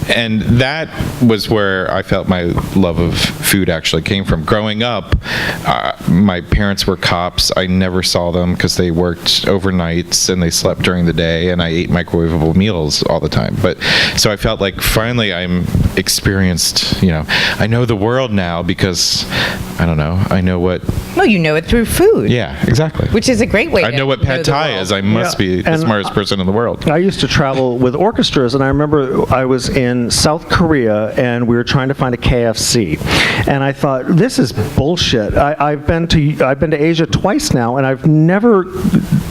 Speaker 4: and that was where I felt my love of food actually came from. Growing up, my parents were cops. I never saw them because they worked overnights and they slept during the day, and I ate microwavable meals all the time. But so I felt like finally I'm experienced. I know the world now because I don't know. I know what.
Speaker 7: well, you know it through food.
Speaker 4: Yeah, exactly.
Speaker 7: Which is a great way
Speaker 4: I
Speaker 7: to
Speaker 4: know what pad
Speaker 7: the
Speaker 4: thai
Speaker 7: world.
Speaker 4: is. I must be the
Speaker 5: And
Speaker 4: smartest person in the world.
Speaker 5: I used to travel with orchestras, and I remember I was in South Korea, and we were trying to find a KFC, and I thought, this is bullshit. I've been to Asia twice now, and I've never.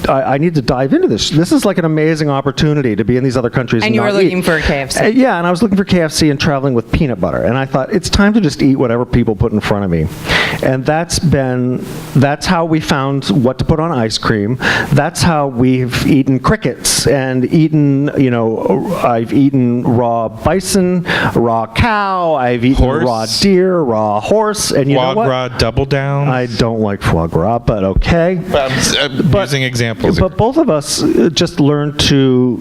Speaker 5: I need to dive into this. This is like an amazing opportunity to be in these other countries.
Speaker 7: And you were
Speaker 5: not
Speaker 7: looking
Speaker 5: eat.
Speaker 7: for a KFC.
Speaker 5: Yeah, and I was looking for KFC and traveling with peanut butter, and I thought it's time to just eat whatever people put in front of me, and that's how we found what to put on ice cream. That's how we've eaten crickets and I've eaten raw bison, raw cow, I've eaten
Speaker 4: Horse.
Speaker 5: raw deer, raw horse, and you know
Speaker 4: Foie
Speaker 5: what?
Speaker 4: gras double down.
Speaker 5: I don't like foie gras, but okay.
Speaker 4: I'm using examples.
Speaker 5: But both of us just learned to,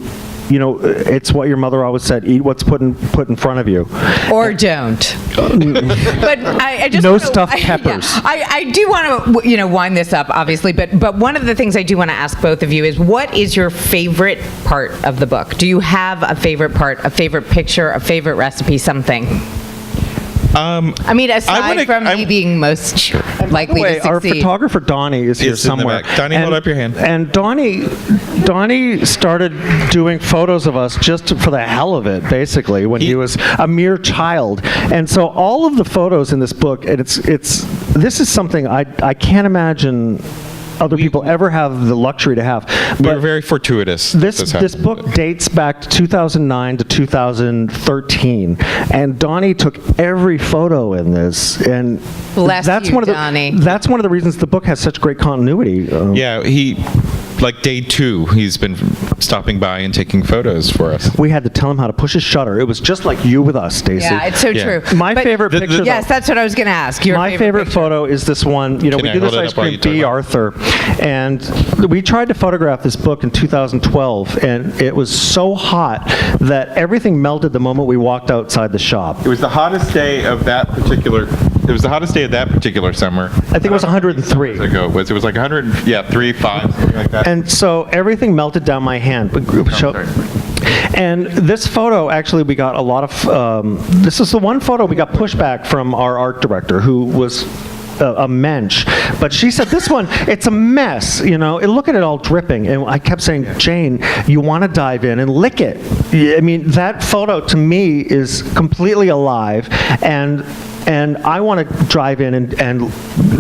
Speaker 5: it's what your mother always said: eat what's put in front of you.
Speaker 7: Or don't. But I just
Speaker 5: No
Speaker 7: wanna-
Speaker 5: stuffed peppers.
Speaker 7: I do want to wind this up, obviously. But one of the things I do want to ask both of you is, what is your favorite part of the book? Do you have a favorite part, a favorite picture, a favorite recipe, something? I mean, aside from me being most likely
Speaker 5: Wait,
Speaker 7: to succeed.
Speaker 5: our photographer Donnie is here
Speaker 4: It's in the
Speaker 5: somewhere.
Speaker 4: back. Donnie, hold up your hand.
Speaker 5: And Donnie started doing photos of us just for the hell of it, basically, when he was a mere child. And so all of the photos in this book, and this is something I can't imagine other people ever have the luxury to have.
Speaker 4: we were
Speaker 5: But
Speaker 4: very fortuitous.
Speaker 5: this book dates back to 2009 to 2013, and Donnie took every photo in this, and
Speaker 7: Bless
Speaker 5: that's
Speaker 7: you,
Speaker 5: one of the
Speaker 7: Donnie.
Speaker 5: that's one of the reasons the book has such great continuity.
Speaker 4: Yeah, like day 2, he's been stopping by and taking photos for us.
Speaker 5: We had to tell him how to push his shutter. It was just like you with us, Stacy.
Speaker 7: Yeah, it's so
Speaker 4: Yeah.
Speaker 7: true.
Speaker 5: My
Speaker 7: But-
Speaker 5: favorite picture. though-
Speaker 7: Yes, that's what I was going to ask. Your
Speaker 5: My favorite
Speaker 7: picture.
Speaker 5: photo is this one. We
Speaker 4: I
Speaker 5: did this
Speaker 4: hold it
Speaker 5: ice
Speaker 4: up while
Speaker 5: cream
Speaker 4: you talk
Speaker 5: B.
Speaker 4: about it?
Speaker 5: Arthur, and we tried to photograph this book in 2012, and it was so hot that everything melted the moment we walked outside the shop.
Speaker 4: It was the hottest day of that particular. It was the hottest day of that particular summer.
Speaker 5: I think it was 103.
Speaker 4: Ago it was like 3, 5, something like that.
Speaker 5: And so everything melted down my hand.
Speaker 4: sorry.
Speaker 5: And this photo, actually, we got a lot of. This is the one photo we got pushback from our art director, who was a mensch. But she said, this one, it's a mess. Look at it all dripping. And I kept saying, Jane, you want to dive in and lick it. I mean, that photo to me is completely alive, and I want to drive in and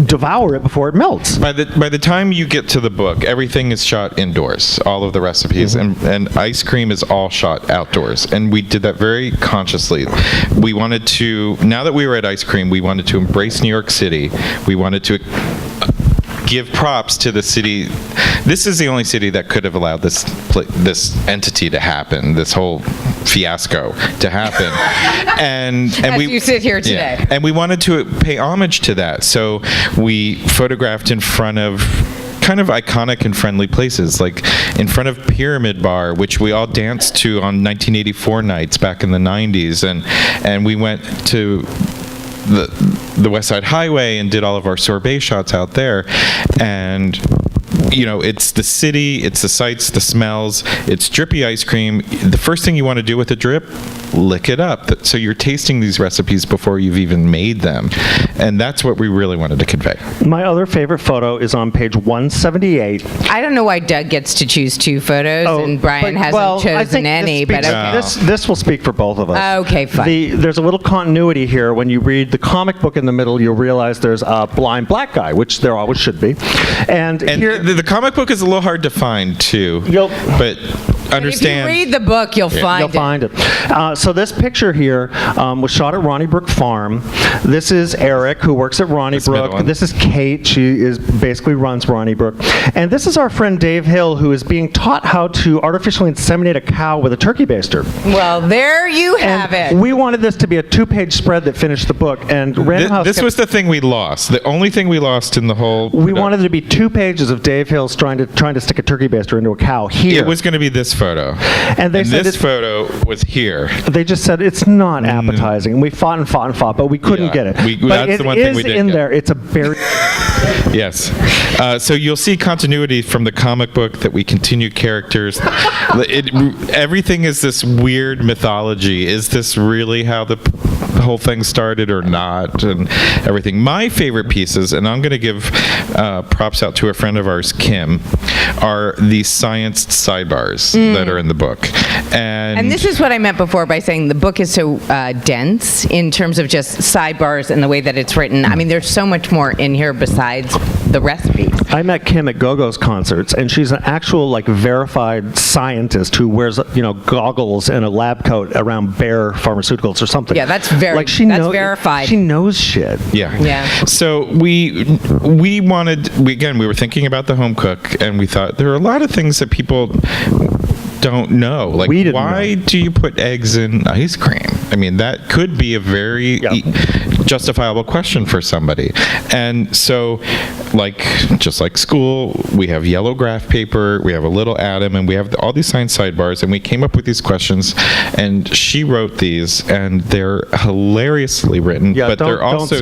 Speaker 5: devour it before it melts.
Speaker 4: By the time you get to the book, everything is shot indoors, all of the recipes, and ice cream is all shot outdoors. And we did that very consciously. We wanted to, now that we were at ice cream, we wanted to embrace New York City. We wanted to give props to the city. This is the only city that could have allowed this entity to happen, this whole fiasco to happen. And
Speaker 7: As
Speaker 4: we
Speaker 7: you sit here today.
Speaker 4: Yeah, and we wanted to pay homage to that. So we photographed in front of kind of iconic and friendly places, like in front of Pyramid Bar, which we all danced to on 1984 nights back in the 90s, and we went to the West Side Highway and did all of our sorbet shots out there. And it's the city, it's the sights, the smells, it's drippy ice cream. The first thing you want to do with a drip, lick it up. So you're tasting these recipes before you've even made them. And that's what we really wanted to convey.
Speaker 5: My other favorite photo is on page 178.
Speaker 7: I don't know why Doug gets to choose 2 photos and Brian hasn't chosen any, but okay.
Speaker 5: This will speak for both of us.
Speaker 7: Okay, fine.
Speaker 5: There's a little continuity here. When you read the comic book in the middle, you'll realize there's a blind black guy, which there always should be. And here,
Speaker 4: the comic book is a little hard to find too. But understand.
Speaker 7: If you read the book, you'll find
Speaker 5: it. So this picture here was shot at Ronnybrook Farm. This is Eric, who works at Ronnybrook. This is Kate. She basically runs Ronnybrook. And this is our friend Dave Hill, who is being taught how to artificially inseminate a cow with a turkey baster.
Speaker 7: Well, there you have it.
Speaker 5: We wanted this to be a 2-page spread that finished the book. And Random House
Speaker 4: this was the thing we lost. The only thing we lost in the whole.
Speaker 5: We wanted it to be 2 pages of Dave Hill's trying to stick a turkey baster into a cow here.
Speaker 4: It was going to be this photo.
Speaker 5: And this
Speaker 4: photo was here.
Speaker 5: They just said it's not appetizing. And we fought and fought and fought, but we couldn't get it. But
Speaker 4: that's the one thing we didn't
Speaker 5: in
Speaker 4: get.
Speaker 5: there. It's a very...
Speaker 4: Yes. So you'll see continuity from the comic book that we continue characters. Everything is this weird mythology. Is this really how the whole thing started or not? And everything. My favorite pieces, and I'm going to give props out to a friend of ours, Kim, are the scienced sidebars that are in the book. And
Speaker 7: this is what I meant before by saying the book is so dense in terms of just sidebars and the way that it's written. I mean, there's so much more in here besides the recipes.
Speaker 5: I met Kim at Go-Go's concerts, and she's an actual verified scientist who wears goggles and a lab coat around Bayer Pharmaceuticals or something.
Speaker 7: Yeah, that's verified.
Speaker 5: She knows shit.
Speaker 4: Yeah. So we were thinking about the home cook, and we thought there are a lot of things that people don't know. Like, why do you put eggs in ice cream? I mean, that could be a very justifiable question for somebody. And so, just like school, we have yellow graph paper, we have a little atom, and we have all these science sidebars, and we came up with these questions, and she wrote these, and they're hilariously written, but they're also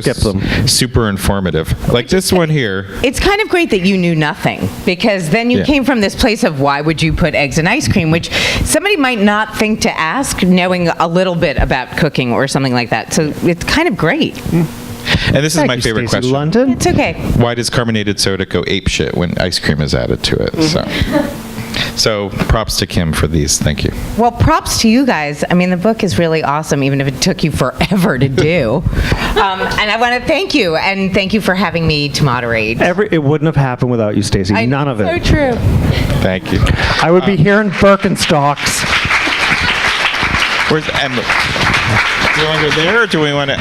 Speaker 4: super informative. Like this one here.
Speaker 7: It's kind of great that you knew nothing, because then you came from this place of why would you put eggs in ice cream, which somebody might not think to ask, knowing a little bit about cooking or something like that. So it's kind props
Speaker 4: And this is my favorite
Speaker 5: Stacy
Speaker 4: question.
Speaker 5: London.
Speaker 7: It's okay.
Speaker 4: Why does carbonated soda go apeshit when ice cream is added to it? So props to Kim for these. Thank you.
Speaker 7: Well, props to you guys. I mean, the book is really awesome, even if it took you forever to do. And I want to thank you, and thank you for having me to moderate.
Speaker 5: It wouldn't have happened without you, Stacy. None of it.
Speaker 7: So true.
Speaker 4: Thank you.
Speaker 5: I would be here in Birkenstocks.
Speaker 4: Where's Emma? Do you want to go there, or do we want to?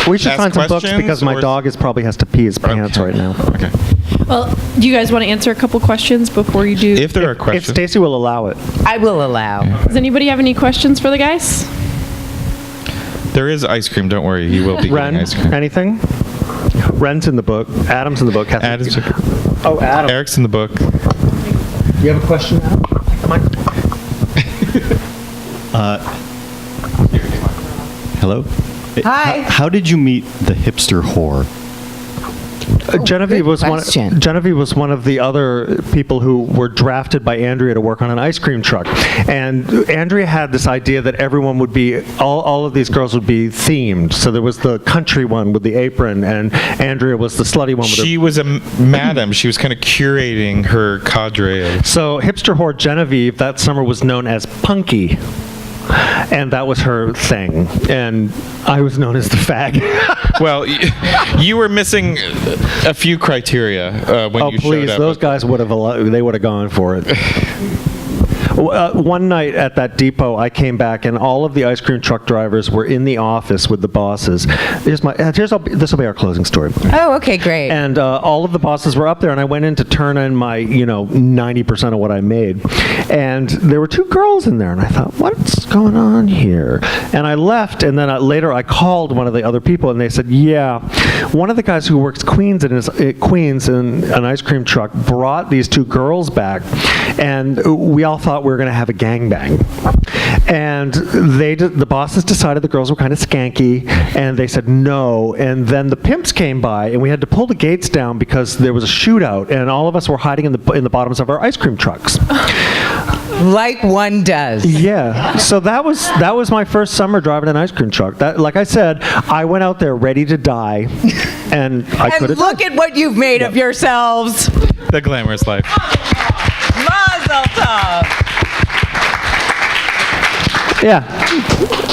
Speaker 5: We should find some books because my dog probably has to pee his pants right now.
Speaker 4: Okay.
Speaker 1: Well, do you guys want to answer a couple questions before you do?
Speaker 4: If there are questions.
Speaker 5: If Stacy will allow it.
Speaker 7: I will allow.
Speaker 1: Does anybody have any questions for the guys?
Speaker 4: There is ice cream. Don't worry. You will be getting ice cream.
Speaker 5: Anything? Ren's in the book. Adam's in the book.
Speaker 4: Adam. Eric's in the book.
Speaker 5: You have a question now? Come on.
Speaker 8: Hello?
Speaker 7: Hi.
Speaker 8: How did you meet the hipster whore?
Speaker 5: Genevieve was one of the other people who were drafted by Andrea to work on an ice cream truck. And Andrea had this idea that everyone would be, all of these girls would be themed. So there was the country one with the apron, and Andrea was the slutty one with
Speaker 4: She was a madam. She was kind of curating her cadre.
Speaker 5: So hipster whore Genevieve that summer was known as Punky. And that was her thing. And I was known as the fag.
Speaker 4: Well, you were missing a few criteria when you showed up.
Speaker 5: Those guys would have gone for it. One night at that depot, I came back, and all of the ice cream truck drivers were in the office with the bosses. This will be our closing story.
Speaker 7: Oh, okay, great.
Speaker 5: And all of the bosses were up there, and I went in to turn in my, 90% of what I made. And there were two girls in there, and I thought, what's going on here? And I left, and then later I called one of the other people, and they said, yeah, one of the guys who works Queens in an ice cream truck brought these two girls back, and we all thought we were going to have a gangbang. And the bosses decided the girls were kind of skanky, and they said no. And then the pimps came by, and we had to pull the gates down because there was a shootout, and all of us were hiding in the bottoms of our ice cream trucks.
Speaker 7: Like one does.
Speaker 5: Yeah. So that was my first summer driving an ice cream truck. Like I said, I went out there ready to die, and I could have.
Speaker 7: And look at what you've made of yourselves.
Speaker 4: The glamorous life.
Speaker 7: Mazel tov.
Speaker 5: Yeah.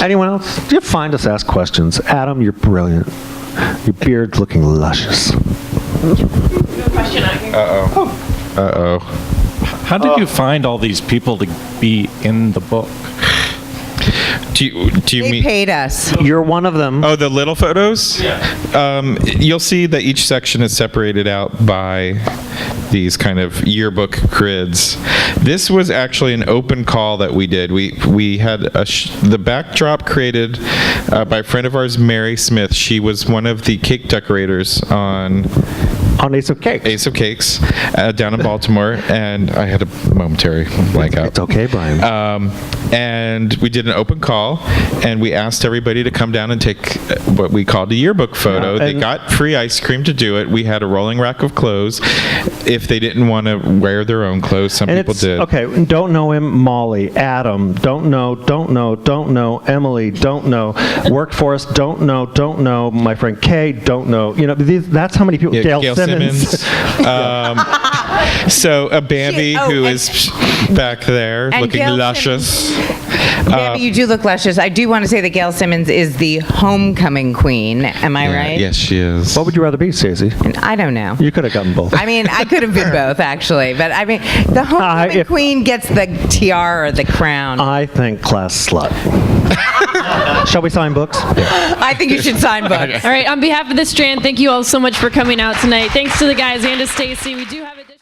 Speaker 5: Anyone else? Do you find us ask questions? Adam, you're brilliant. Your beard's looking luscious.
Speaker 4: Uh-oh.
Speaker 9: How did you find all these people to be in the book?
Speaker 4: Do you
Speaker 7: They
Speaker 4: mean?
Speaker 7: paid us.
Speaker 5: You're one of them.
Speaker 4: Oh, the little photos? Yeah. You'll see that each section is separated out by these kind of yearbook grids. This was actually an open call that we did. We had the backdrop created by a friend of ours, Mary Smith. She was one of the cake decorators on
Speaker 5: Ace of Cakes.
Speaker 4: Ace of Cakes down in Baltimore, and I had a momentary blankout.
Speaker 5: It's okay, Brian.
Speaker 4: And we did an open call, and we asked everybody to come down and take what we called a yearbook photo. They got free ice cream to do it. We had a rolling rack of clothes. If they didn't want to wear their own clothes, some people did.
Speaker 5: Okay, don't know him, Molly. Adam, don't know. Emily, don't know. Worked for us, don't know. My friend Kay, don't know. That's how many people.
Speaker 4: Yeah,
Speaker 5: Gail Simmons.
Speaker 4: So a Bambi who is back there
Speaker 7: and
Speaker 4: looking
Speaker 7: Gail
Speaker 4: luscious.
Speaker 7: Bambi, you do look luscious. I do want to say that Gail Simmons is the homecoming queen. Am I right?
Speaker 4: Yes, she is.
Speaker 5: What would you rather be, Stacey?
Speaker 7: And I don't know.
Speaker 5: You could have gotten both.
Speaker 7: I mean, I could have been both, actually. But I mean, the homecoming queen gets the tiara or the crown.
Speaker 5: I think class slut. Shall we sign books?
Speaker 7: I think you should sign books.
Speaker 1: All right, on behalf of the Strand, thank you all so much for coming out tonight. Thanks to the guys and to Stacy. We do have additional